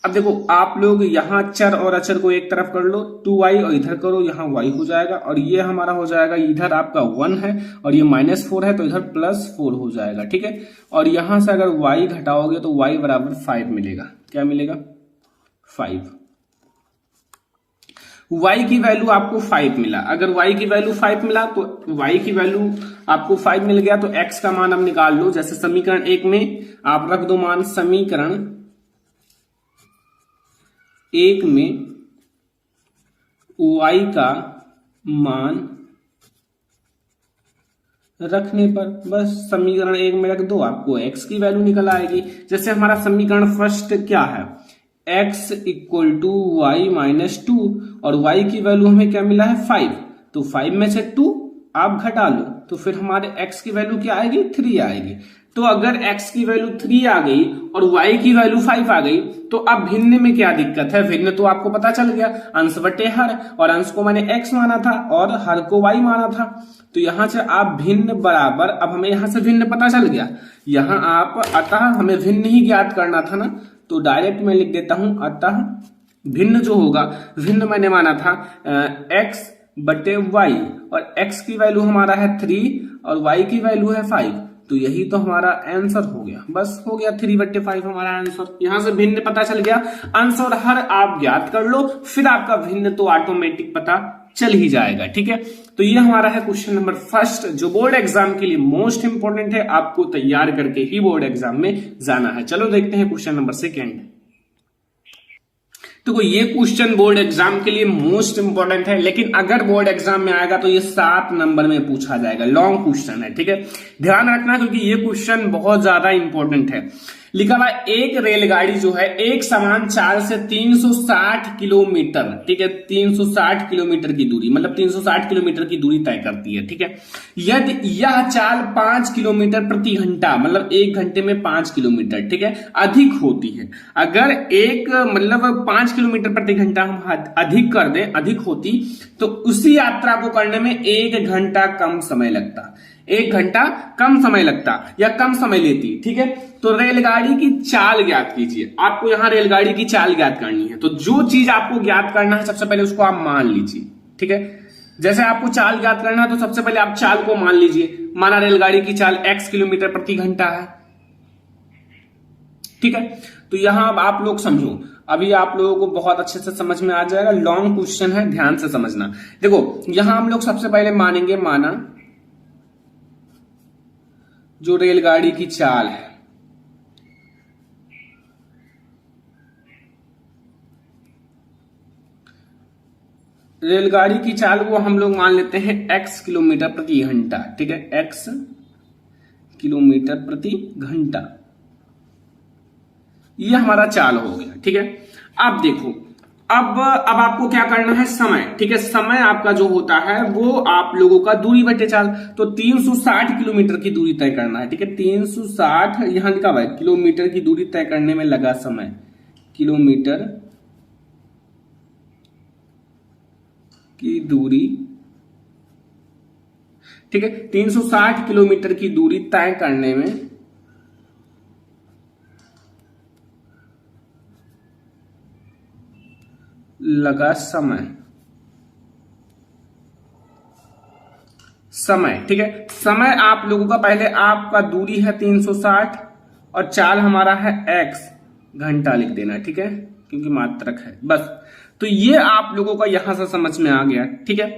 अब देखो आप लोग यहाँ चर और अचर को एक तरफ कर लो, 2y और इधर करो, यहाँ y हो जाएगा और ये हमारा हो जाएगा, इधर आपका 1 है और ये -4 है तो इधर +4 हो जाएगा, ठीक है। और यहां से अगर y घटाओगे तो y बराबर 5 मिलेगा। क्या मिलेगा? 5। y की वैल्यू आपको 5 मिला। अगर y की वैल्यू 5 मिला तो y की वैल्यू आपको 5 मिल गया तो x का मान अब निकाल लो। जैसे समीकरण 1 में आप रख दो मान, समीकरण 1 में y का मान रखने पर बस समीकरण 1 में रख दो, आपको x की वैल्यू निकल आएगी। जैसे हमारा समीकरण फर्स्ट क्या है, x equal to Y minus 2 और y की वैल्यू हमें क्या मिला है 5, तो 5 में से 2 आप घटा लो तो फिर हमारे x की वैल्यू क्या आएगी, 3 आएगी। तो अगर x की वैल्यू 3 आ गई और y की वैल्यू 5 आ गई तो अब भिन्न में क्या दिक्कत है? भिन्न तो आपको पता चल गया, अंश बटे हर, और अंश को मैंने x माना था और हर को y माना था। तो यहां से आप भिन्न बराबर, अब हमें यहां से भिन्न पता चल गया, यहां आप अतः हमें भिन्न ही ज्ञात करना था ना, तो डायरेक्ट मैं लिख देता हूं अतः भिन्न जो होगा, भिन्न मैंने माना था x बटे y और x की वैल्यू हमारा है 3 और y की वैल्यू है 5, तो यही तो हमारा आंसर हो गया। बस हो गया, 3/5 हमारा आंसर। यहां से भिन्न पता चल गया, अंश और हर आप ज्ञात कर लो, फिर आपका भिन्न तो ऑटोमेटिक पता चल ही जाएगा, ठीक है। तो ये हमारा है क्वेश्चन नंबर फर्स्ट, जो बोर्ड एग्जाम के लिए मोस्ट इंपोर्टेंट है, आपको तैयार करके ही बोर्ड एग्जाम में जाना है। चलो देखते हैं क्वेश्चन नंबर सेकेंड। तो ये क्वेश्चन बोर्ड एग्जाम के लिए मोस्ट इंपोर्टेंट है, लेकिन अगर बोर्ड एग्जाम में आएगा तो ये 7 नंबर में पूछा जाएगा, लॉन्ग क्वेश्चन है, ठीक है। ध्यान रखना क्योंकि ये क्वेश्चन बहुत ज्यादा इंपॉर्टेंट है। लिखा हुआ एक रेलगाड़ी जो है एक समान चाल से 360 किलोमीटर, ठीक है, 360 किलोमीटर की दूरी, मतलब 360 किलोमीटर की दूरी तय करती है, ठीक है। यदि यह चाल 5 किलोमीटर प्रति घंटा, मतलब 1 घंटे में 5 किलोमीटर, ठीक है, अधिक होती है। अगर एक मतलब 5 किलोमीटर प्रति घंटा हम अधिक कर दें, अधिक होती, तो उसी यात्रा को करने में 1 घंटा कम समय लगता, 1 घंटा कम समय लगता या कम समय लेती, ठीक है। तो रेलगाड़ी की चाल ज्ञात कीजिए, आपको यहां रेलगाड़ी की चाल ज्ञात करनी है। तो जो चीज आपको ज्ञात करना है सबसे पहले उसको आप मान लीजिए, ठीक है। जैसे आपको चाल ज्ञात करना है तो सबसे पहले आप चाल को मान लीजिए, माना रेलगाड़ी की चाल x किलोमीटर प्रति घंटा है, ठीक है। तो यहां अब आप लोग समझो, अभी आप लोगों को बहुत अच्छे से समझ में आ जाएगा, लॉन्ग क्वेश्चन है, ध्यान से समझना। देखो यहां हम लोग सबसे पहले मानेंगे, माना जो रेलगाड़ी की चाल है, रेलगाड़ी की चाल को हम लोग मान लेते हैं x किलोमीटर प्रति घंटा, ठीक है, x किलोमीटर प्रति घंटा, ये हमारा चाल हो गया, ठीक है। अब देखो, अब आपको क्या करना है, समय, ठीक है। समय आपका जो होता है वो आप लोगों का दूरी बटे चाल, तो 360 किलोमीटर की दूरी तय करना है, ठीक है। 360 यहां लिखा हुआ है, किलोमीटर की दूरी तय करने में लगा समय, किलोमीटर की दूरी, ठीक है, 360 किलोमीटर की दूरी तय करने में लगा समय, ठीक है। समय आप लोगों का, पहले आपका दूरी है 360 और चाल हमारा है x, घंटा लिख देना, ठीक है, क्योंकि मात्रक है, बस। तो ये आप लोगों का यहां से समझ में आ गया, ठीक है।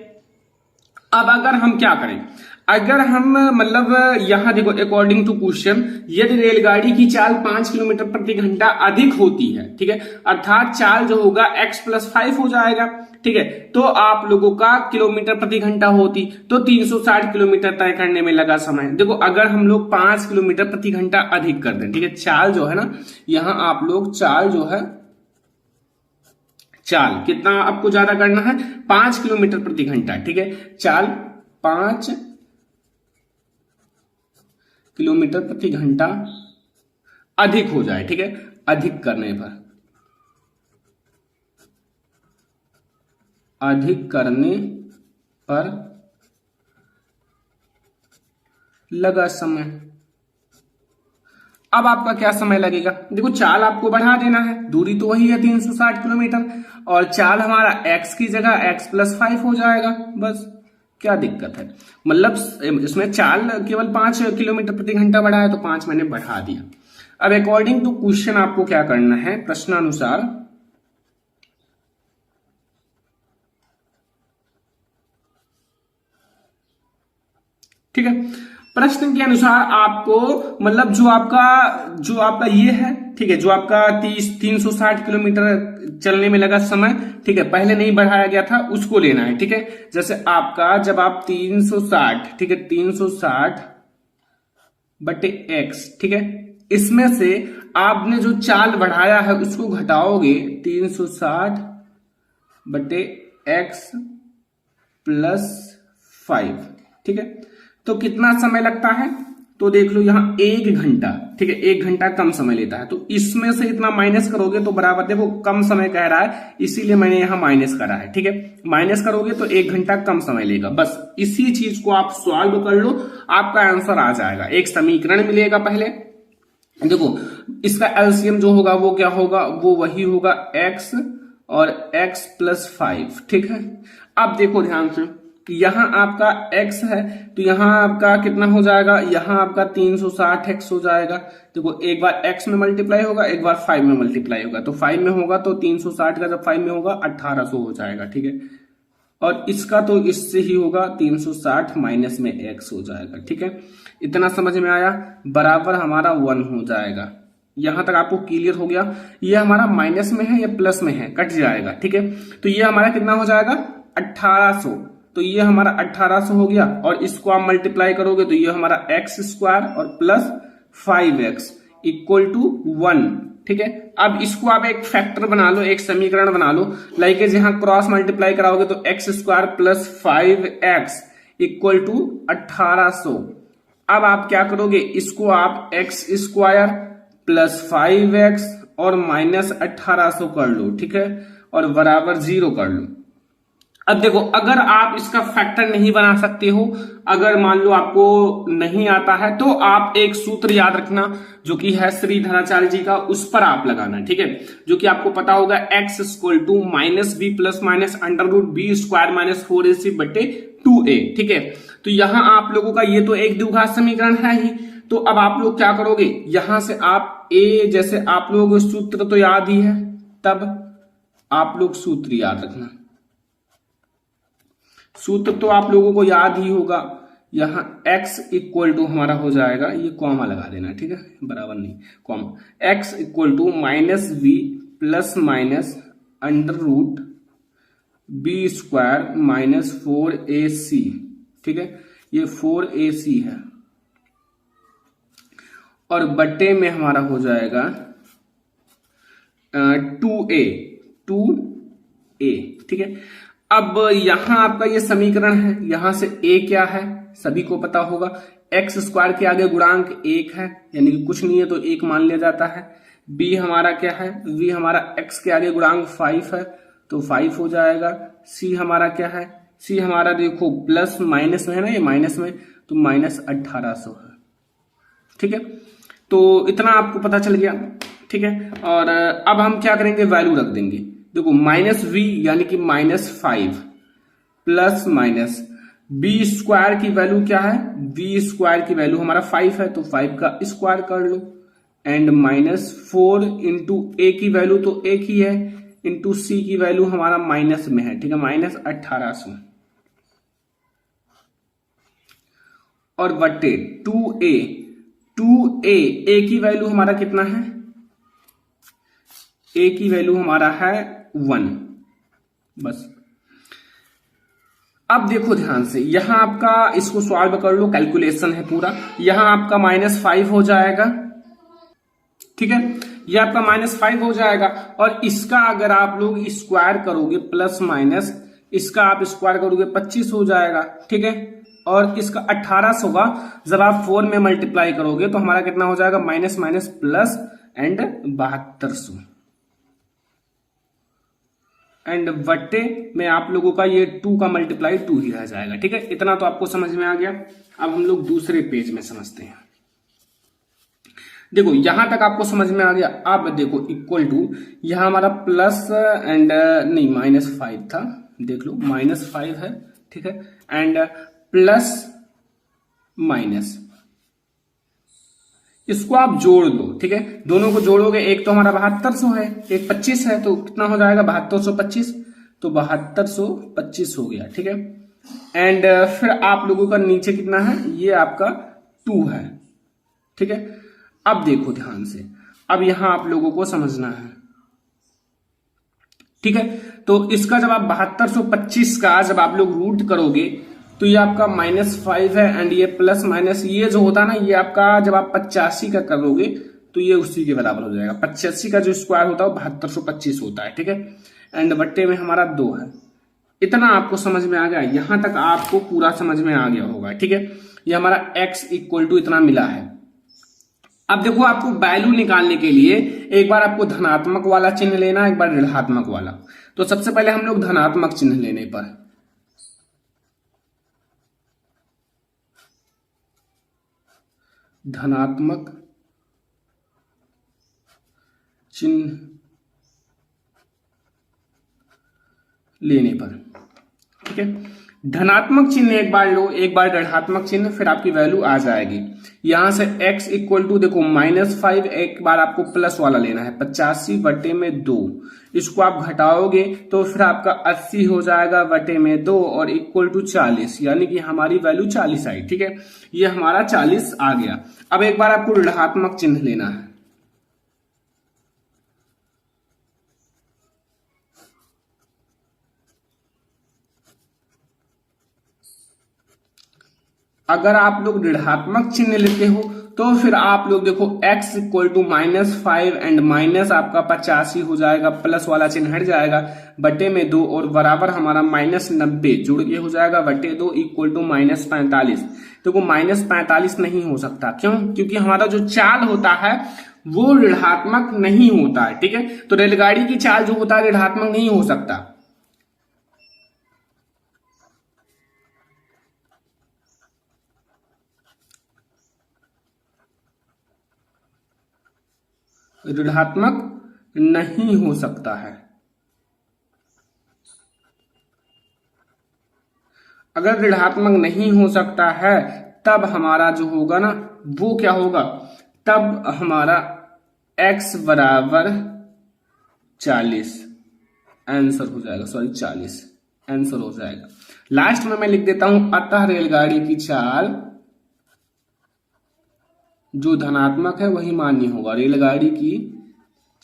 अब अगर हम क्या करें, अगर हम मतलब यहां देखो, अकॉर्डिंग टू क्वेश्चन, यदि रेलगाड़ी की चाल 5 किलोमीटर प्रति घंटा अधिक होती है, ठीक है, अर्थात चाल जो होगा x + 5 हो जाएगा, ठीक है, तो आप लोगों का किलोमीटर प्रति घंटा होती तो 360 किलोमीटर तय करने में लगा समय। देखो अगर हम लोग 5 किलोमीटर प्रति घंटा अधिक कर दें, ठीक है, चाल जो है ना, यहां आप लोग चाल जो है, चाल कितना आपको ज्यादा करना है, 5 किलोमीटर प्रति घंटा, ठीक है, चाल 5 किलोमीटर प्रति घंटा अधिक हो जाए, ठीक है, अधिक करने पर, अधिक करने पर लगा समय। अब आपका क्या समय लगेगा, देखो चाल आपको बढ़ा देना है, दूरी तो वही है 360 किलोमीटर, और चाल हमारा x की जगह x+5 हो जाएगा, बस क्या दिक्कत है। मतलब इसमें चाल केवल 5 किलोमीटर प्रति घंटा बढ़ा है तो 5 मैंने बढ़ा दिया। अब अकॉर्डिंग टू क्वेश्चन आपको क्या करना है, प्रश्नानुसार ठीक है, प्रश्न के अनुसार आपको मतलब जो आपका ये है, ठीक है, जो आपका 360 किलोमीटर चलने में लगा समय, ठीक है, पहले नहीं बढ़ाया गया था, उसको लेना है। ठीक है, जैसे आपका जब आप 360, ठीक है, 360 बटे x, ठीक है, इसमें से आपने जो चाल बढ़ाया है उसको घटाओगे, 360 बटे x+5, ठीक है, तो कितना समय लगता है, तो देख लो यहां 1 घंटा, ठीक है, 1 घंटा कम समय लेता है, तो इसमें से इतना माइनस करोगे तो बराबर, देखो कम समय कह रहा है इसीलिए मैंने यहां माइनस करा है। ठीक है, माइनस करोगे तो 1 घंटा कम समय लेगा, बस इसी चीज को आप सॉल्व कर लो, आपका आंसर आ जाएगा। एक समीकरण मिलेगा, पहले देखो इसका एलसीएम जो होगा वो क्या होगा, वो वही होगा x और x+5, ठीक है। अब देखो ध्यान से, यहां आपका x है तो यहां आपका कितना हो जाएगा, यहां आपका 360x हो जाएगा। देखो एक बार x में मल्टीप्लाई होगा, एक बार 5 में मल्टीप्लाई होगा, तो 5 में होगा तो 360 का जब 5 में होगा 1800 हो जाएगा, ठीक है, और इसका तो इससे ही होगा 360 माइनस में x हो जाएगा। ठीक है, इतना समझ में आया, बराबर हमारा 1 हो जाएगा। यहां तक आपको क्लियर हो गया, ये हमारा माइनस में है या प्लस में है, कट जाएगा। ठीक है, तो ये हमारा कितना हो जाएगा 1800, तो ये हमारा 1800 हो गया, और इसको आप मल्टीप्लाई करोगे तो ये हमारा x² और प्लस 5x इक्वल टू 1। ठीक है, अब इसको आप एक फैक्टर बना लो, एक समीकरण बना लो, लाइक जहां क्रॉस मल्टीप्लाई कराओगे तो x² plus 5x equal to 1800। अब आप क्या करोगे, इसको आप x² प्लस 5x और माइनस 1800 कर लो, ठीक है, और बराबर 0 कर लो। अब देखो अगर आप इसका फैक्टर नहीं बना सकते हो, अगर मान लो आपको नहीं आता है, तो आप एक सूत्र याद रखना जो कि है श्रीधराचार्य जी का, उस पर आप लगाना, ठीक है, जो कि आपको पता होगा x equal to minus B plus minus √b² minus 4ac बटे 2a। ठीक है, तो यहां आप लोगों का ये तो एक द्विघात समीकरण है ही, तो अब आप लोग क्या करोगे, यहां से आप a, जैसे आप लोग सूत्र तो याद ही है, तब आप लोग सूत्र याद रखना, सूत्र तो आप लोगों को याद ही होगा। यहां x इक्वल टू हमारा हो जाएगा, ये कॉमा लगा देना, ठीक है, बराबर नहीं comma, x equal to minus B plus minus √b² minus 4ac, ठीक है, ये 4ac है, और बटे में हमारा हो जाएगा 2a, ठीक है। अब यहां आपका ये समीकरण है, यहां से a क्या है सभी को पता होगा, x² के आगे गुणांक 1 है, यानी कि कुछ नहीं है तो 1 मान लिया जाता है। b हमारा क्या है, v हमारा x के आगे गुणांक 5 है तो 5 हो जाएगा। c हमारा क्या है, c हमारा देखो प्लस माइनस में है ना, ये माइनस में, तो माइनस 1800 है। ठीक है, तो इतना आपको पता चल गया। ठीक है, और अब हम क्या करेंगे, वैल्यू रख देंगे। देखो माइनस v यानी कि -5 प्लस माइनस b² की वैल्यू क्या है, b² की वैल्यू हमारा 5 है तो 5 का स्क्वायर कर लो, एंड -4 इंटू a की वैल्यू तो एक ही है, इंटू c की वैल्यू हमारा माइनस में है, ठीक है, माइनस 1800, और बटे 2a a की वैल्यू हमारा कितना है, a की वैल्यू हमारा है 1, बस। अब देखो ध्यान से, यहां आपका इसको सॉल्व कर लो, कैलकुलेशन है पूरा, यहां आपका -5 हो जाएगा, ठीक है, यह आपका -5 हो जाएगा, और इसका अगर आप लोग स्क्वायर करोगे प्लस माइनस, इसका आप स्क्वायर करोगे 25 हो जाएगा, ठीक है, और इसका 1800 का जब आप 4 में मल्टीप्लाई करोगे तो हमारा कितना हो जाएगा, minus minus plus and 7200, and बट्टे में आप लोगों का ये 2 का मल्टीप्लाई 2 ही रह जाएगा। ठीक है, इतना तो आपको समझ में आ गया। अब हम लोग दूसरे पेज में समझते हैं। देखो यहां तक आपको समझ में आ गया। अब देखो इक्वल टू, यहां हमारा प्लस एंड नहीं -5 था, देख लो -5 है, ठीक है, एंड प्लस माइनस, इसको आप जोड़ दो, ठीक है, दोनों को जोड़ोगे, एक तो हमारा 7200 है, एक 25 है, तो कितना हो जाएगा 7225, तो 7225 हो गया, ठीक है। एंड फिर आप लोगों का नीचे कितना है, ये आपका 2 है, ठीक है। अब देखो ध्यान से, अब यहां आप लोगों को समझना है, ठीक है। तो इसका जब आप 7225 का जब आप लोग रूट करोगे तो ये आपका -5 है, एंड ये प्लस माइनस ये जो होता है ना, ये आपका जब आप 85 का करोगे तो ये उसी के बराबर हो जाएगा। 85 का जो स्क्वायर होता है वो 7225 होता है, ठीक है। एंड बट्टे में हमारा 2 है। इतना आपको समझ में आ गया, यहां तक आपको पूरा समझ में आ गया होगा, ठीक है। ये हमारा x इक्वल टू इतना मिला है। अब देखो आपको वैल्यू निकालने के लिए एक बार आपको धनात्मक वाला चिन्ह लेना, एक बार ऋणात्मक वाला। तो सबसे पहले हम लोग धनात्मक चिन्ह लेने पर, धनात्मक चिन्ह लेने पर, ठीक है। धनात्मक चिन्ह एक बार लो, एक बार ऋणात्मक चिन्ह, फिर आपकी वैल्यू आ जाएगी। यहां से x इक्वल टू देखो -5, एक बार आपको प्लस वाला लेना है, 85 बटे में 2, इसको आप घटाओगे तो फिर आपका 80 हो जाएगा बटे में 2 और इक्वल टू 40, यानी कि हमारी वैल्यू 40 आई, ठीक है। ये हमारा 40 आ गया। अब एक बार आपको ऋणात्मक चिन्ह लेना है, अगर आप लोग ऋणात्मक चिन्ह लेते हो तो फिर आप लोग देखो x equal to -5 and minus आपका 85 हो जाएगा, प्लस वाला चिन्ह हट जाएगा, बटे में 2 और बराबर हमारा -90 जुड़ के हो जाएगा, बटे 2 इक्वल टू -45। देखो -45 नहीं हो सकता, क्यों? क्योंकि हमारा जो चाल होता है वो ऋणात्मक नहीं होता है, ठीक है। तो रेलगाड़ी की चाल जो होता है ऋणात्मक नहीं हो सकता। ऋणात्मक नहीं हो सकता है। अगर ऋणात्मक नहीं हो सकता है तब हमारा जो होगा ना वो क्या होगा, तब हमारा x बराबर 40 आंसर हो जाएगा, सॉरी 40 आंसर हो जाएगा। लास्ट में मैं लिख देता हूं, अतः रेलगाड़ी की चाल जो धनात्मक है वही मान्य होगा। रेलगाड़ी की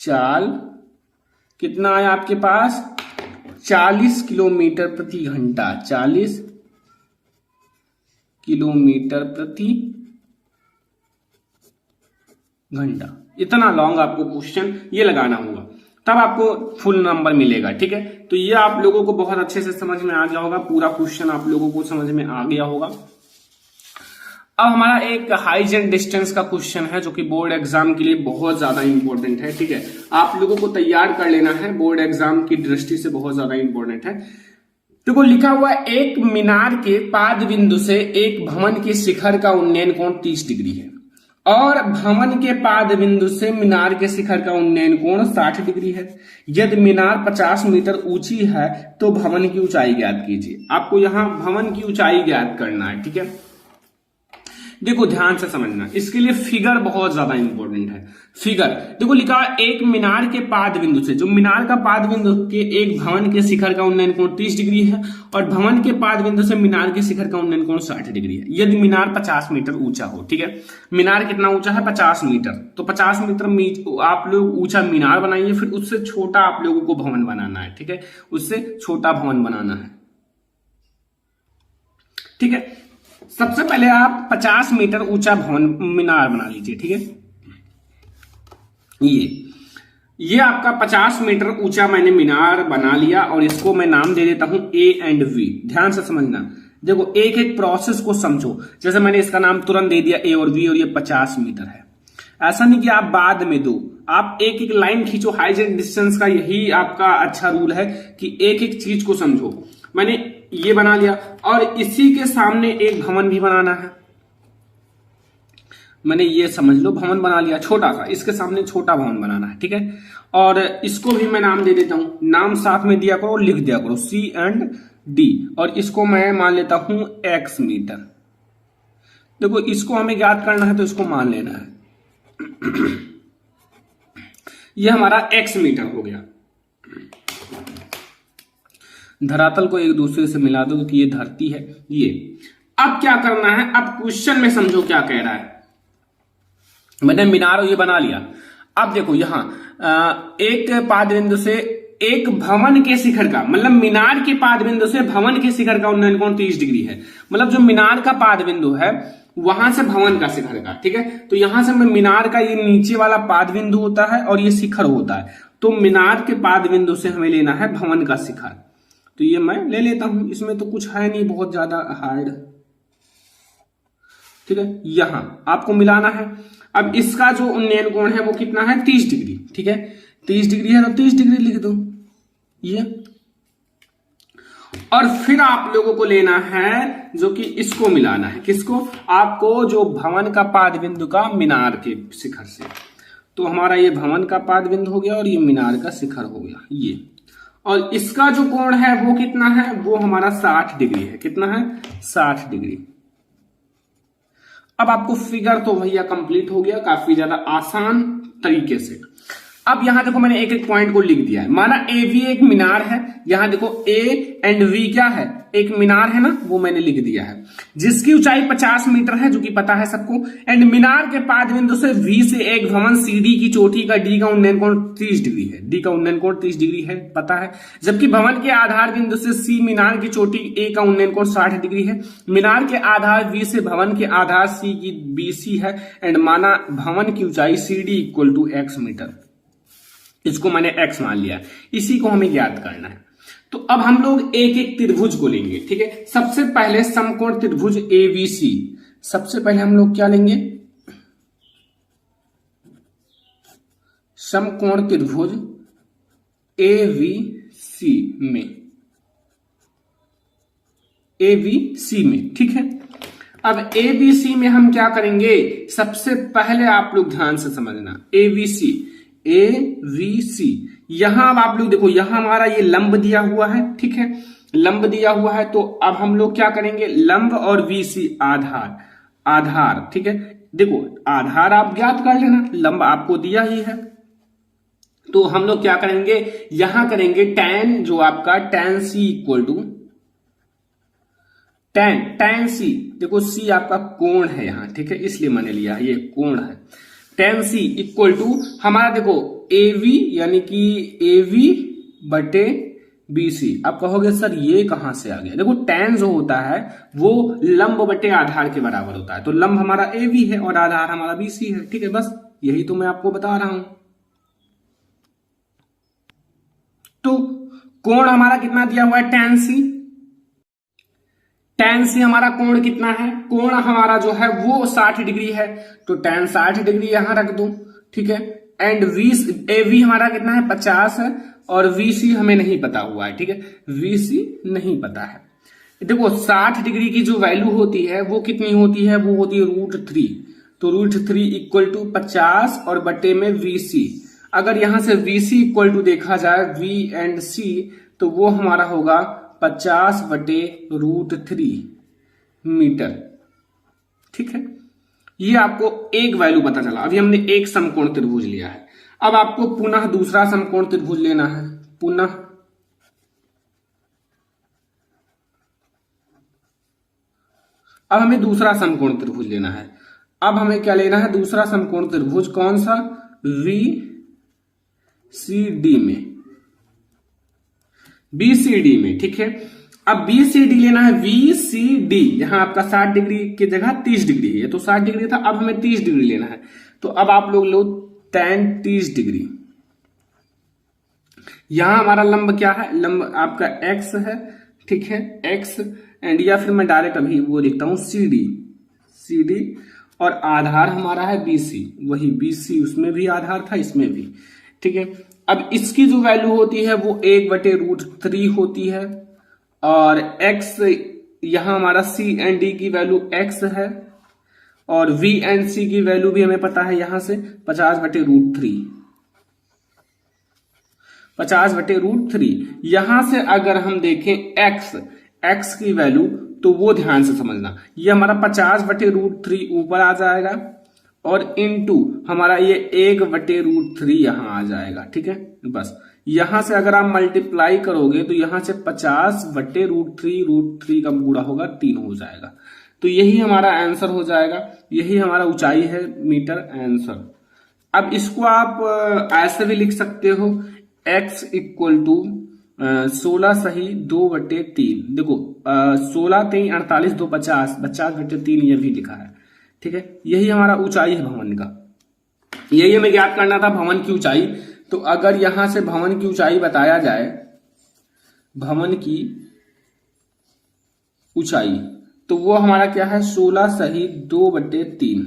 चाल कितना आया आपके पास, 40 किलोमीटर प्रति घंटा, 40 किलोमीटर प्रति घंटा। इतना लॉन्ग आपको क्वेश्चन ये लगाना होगा, तब आपको फुल नंबर मिलेगा, ठीक है। तो ये आप लोगों को बहुत अच्छे से समझ में आ गया होगा, पूरा क्वेश्चन आप लोगों को समझ में आ गया होगा। अब हमारा एक हाइट एंड डिस्टेंस का क्वेश्चन है जो कि बोर्ड एग्जाम के लिए बहुत ज्यादा इंपॉर्टेंट है, ठीक है। आप लोगों को तैयार कर लेना है, बोर्ड एग्जाम की दृष्टि से बहुत ज्यादा इंपॉर्टेंट है। देखो लिखा हुआ है, एक मीनार के पाद बिंदु से एक भवन के शिखर का उन्नयन कोण 30 डिग्री है और भवन के पाद बिंदु से मीनार के शिखर का उन्नयन कोण 60 डिग्री है। यदि मीनार 50 मीटर ऊंची है तो भवन की ऊंचाई ज्ञात कीजिए। आपको यहां भवन की ऊंचाई ज्ञात करना है, ठीक है। देखो ध्यान से समझना, इसके लिए फिगर बहुत ज्यादा इंपॉर्टेंट है। फिगर देखो लिखा है, एक मीनार के पाद बिंदु से, जो मीनार का पाद बिंदु के एक भवन के शिखर का उन्नयन कोण 30 डिग्री है और भवन के पाद बिंदु से मीनार के शिखर का उन्नयन कोण 60 डिग्री है। यदि मीनार 50 मीटर ऊंचा हो, ठीक है। मीनार कितना ऊंचा है, 50 मीटर, तो 50 मीटर आप लोग ऊंचा मीनार बनाइए, फिर उससे छोटा आप लोगों को भवन बनाना है, ठीक है। उससे छोटा भवन बनाना है, ठीक है। सबसे पहले आप 50 मीटर ऊंचा भवन मीनार बना लीजिए, ठीक है। ये आपका 50 मीटर ऊंचा मैंने मीनार बना लिया और इसको मैं नाम दे देता हूं A एंड V। ध्यान से समझना, देखो एक एक प्रोसेस को समझो। जैसे मैंने इसका नाम तुरंत दे दिया A और V और ये 50 मीटर है। ऐसा नहीं कि आप बाद में दो, आप एक एक लाइन खींचो। हाइट एंड डिस्टेंस का यही आपका अच्छा रूल है कि एक एक चीज को समझो। मैंने ये बना लिया और इसी के सामने एक भवन भी बनाना है। मैंने ये समझ लो भवन बना लिया छोटा सा, इसके सामने छोटा भवन बनाना है, ठीक है। और इसको भी मैं नाम दे देता हूं, नाम साथ में दिया करो, लिख दिया करो C&D, और इसको मैं मान लेता हूं x मीटर। देखो इसको हमें ज्ञात करना है तो इसको मान लेना है। यह हमारा x मीटर हो गया। धरातल को एक दूसरे से मिला दो कि ये धरती है ये। अब क्या करना है, अब क्वेश्चन में समझो क्या कह रहा है। मैंने मीनार ये बना लिया। अब देखो यहां एक पाद बिंदु से एक भवन के शिखर का, मतलब मीनार के पाद बिंदु से भवन के शिखर का उन्नयन कोण 30 डिग्री है। मतलब जो मीनार का पाद बिंदु है वहां से भवन का शिखर का, ठीक है। तो यहां से मैं मीनार का ये नीचे वाला पाद बिंदु होता है और ये शिखर होता है। तो मीनार के पाद बिंदु से हमें लेना है भवन का शिखर। तो ये मैं ले लेता हूं, इसमें तो कुछ है नहीं बहुत ज्यादा हार्ड, ठीक है। यहां आपको मिलाना है। अब इसका जो उन्नयन कोण है वो कितना है 30 डिग्री, ठीक है। 30 डिग्री है तो 30 डिग्री लिख दो ये। और फिर आप लोगों को लेना है जो कि इसको मिलाना है, किसको, आपको जो भवन का पाद बिंदु का मीनार के शिखर से। तो हमारा ये भवन का पाद बिंदु हो गया और ये मीनार का शिखर हो गया ये। और इसका जो कोण है वो कितना है, वो हमारा 60 डिग्री है। कितना है 60 डिग्री। अब आपको फिगर तो भैया कंप्लीट हो गया काफी ज्यादा आसान तरीके से। अब यहां देखो मैंने एक एक पॉइंट को लिख दिया है। माना AV एक मीनार है, यहां देखो A एंड V क्या है, एक मीनार है ना, वो मैंने लिख दिया है, जिसकी ऊंचाई 50 मीटर है जो कि पता है सबको। एंड मीनार के पाद बिंदु से V से एक भवन CD की चोटी का D का उन्नयन कोण 30 डिग्री है। D का उन्नयन कोण 30 डिग्री है पता है। जबकि भवन के आधार बिंदु से C मीनार की चोटी A का उन्नयन कोण 60 डिग्री है। मीनार के आधार V से भवन के आधार C की BC है। एंड माना भवन की ऊंचाई CD equal to x metre. इसको मैंने x मान लिया, इसी को हमें ज्ञात करना है। तो अब हम लोग एक एक त्रिभुज को लेंगे, ठीक है। सबसे पहले समकोण त्रिभुज ABC। सबसे पहले हम लोग क्या लेंगे, समकोण त्रिभुज ABC में, ठीक है। अब ABC में हम क्या करेंगे, सबसे पहले आप लोग ध्यान से समझना, ABC यहां अब आप लोग देखो, यहां हमारा ये लंब दिया हुआ है, ठीक है, लंब दिया हुआ है। तो अब हम लोग क्या करेंगे, लंब और BC आधार, ठीक है। देखो आधार आप ज्ञात कर लेना, लंब आपको दिया ही है। तो हम लोग क्या करेंगे, यहां करेंगे tan, जो आपका tan C equal to tan C। देखो C आपका कोण है यहां, ठीक है, इसलिए मैंने लिया ये कोण है। tan C इक्वल टू हमारा देखो AV यानी कि AV बटे BC। आप कहोगे सर ये कहां से आ गया, देखो tan जो होता है वो लंब बटे आधार के बराबर होता है। तो लंब हमारा AV है और आधार हमारा BC है, ठीक है। बस यही तो मैं आपको बता रहा हूं। तो कोण हमारा कितना दिया हुआ है tan C। tan C हमारा कोण कितना है, कोण हमारा जो है वो 60 डिग्री है। तो tan 60 डिग्री यहां रख दो, ठीक है। एंड AV हमारा कितना है 50 है और VC हमें नहीं पता हुआ है, ठीक है, VC नहीं पता है। देखो 60 डिग्री की जो वैल्यू होती है वो कितनी होती है, वो होती है √3। तो √3 इक्वल टू 50 और बटे में VC। अगर यहां से VC इक्वल टू देखा जाए V एंड C, तो वो हमारा होगा 50 बटे √3 मीटर, ठीक है। ये आपको एक वैल्यू पता चला। अभी हमने एक समकोण त्रिभुज लिया है, अब आपको पुनः दूसरा समकोण त्रिभुज लेना है। पुनः अब हमें दूसरा समकोण त्रिभुज लेना है। अब हमें क्या लेना है, दूसरा समकोण त्रिभुज कौन सा, BCD में, ठीक है। अब BCD लेना है, VCD यहां आपका 60 डिग्री की जगह 30 डिग्री है, तो 60 डिग्री था, अब हमें 30 डिग्री लेना है। तो अब आप लोग लो tan 30 डिग्री। यहां हमारा लंब क्या है, लंब आपका x है, ठीक है, x एंड, या फिर मैं डायरेक्ट अभी वो लिखता हूं CD और आधार हमारा है BC। वही BC, उसमें भी आधार था, इसमें भी, ठीक है। अब इसकी जो वैल्यू होती है वो 1/√3 होती है और x यहां हमारा C एंड D की वैल्यू x है और वी एंड सी की वैल्यू भी हमें पता है यहां से 50/√3, 50/√3। यहां से अगर हम देखें एक्स की वैल्यू, तो वो ध्यान से समझना, ये हमारा 50/√3 ऊपर आ जाएगा और इनटू हमारा ये 1/√3 यहां आ जाएगा। ठीक है, बस यहां से अगर आप मल्टीप्लाई करोगे तो यहां से 50/√3 का गुणा होगा 3 हो जाएगा। तो यही हमारा आंसर हो जाएगा, यही हमारा ऊंचाई है मीटर आंसर। अब इसको आप ऐसे भी लिख सकते हो, x इक्वल टू 16 सही 2/3। देखो 16 3 48 2 50, 50/3 ये भी लिखा है। ठीक है, यही हमारा ऊंचाई है भवन का, यही हमें ज्ञात करना था भवन की ऊंचाई। तो अगर यहां से भवन की ऊंचाई बताया जाए, भवन की ऊंचाई, तो वो हमारा क्या है 16 सही 2/3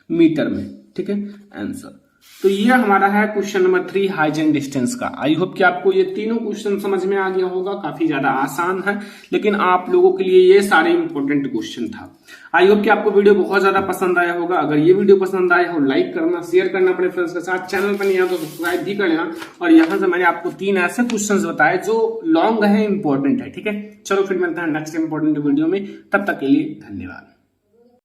मीटर में। ठीक है आंसर। तो ये हमारा है question number 3 height and distance का। आई होप कि आपको ये तीनों क्वेश्चन समझ में आ गया होगा, काफी ज्यादा आसान है, लेकिन आप लोगों के लिए ये सारे इंपॉर्टेंट क्वेश्चन था। आई होप कि आपको वीडियो बहुत ज्यादा पसंद आया होगा। अगर ये वीडियो पसंद आया हो, लाइक करना, शेयर करना अपने फ्रेंड्स के साथ, चैनल पर नहीं आया तो सब्सक्राइब भी कर लेना। और यहाँ से मैंने आपको 3 ऐसे क्वेश्चन बताए जो लॉन्ग है, इंपॉर्टेंट है। ठीक है, चलो फिर मिलते हैं नेक्स्ट इंपॉर्टेंट वीडियो में, तब तक के लिए धन्यवाद।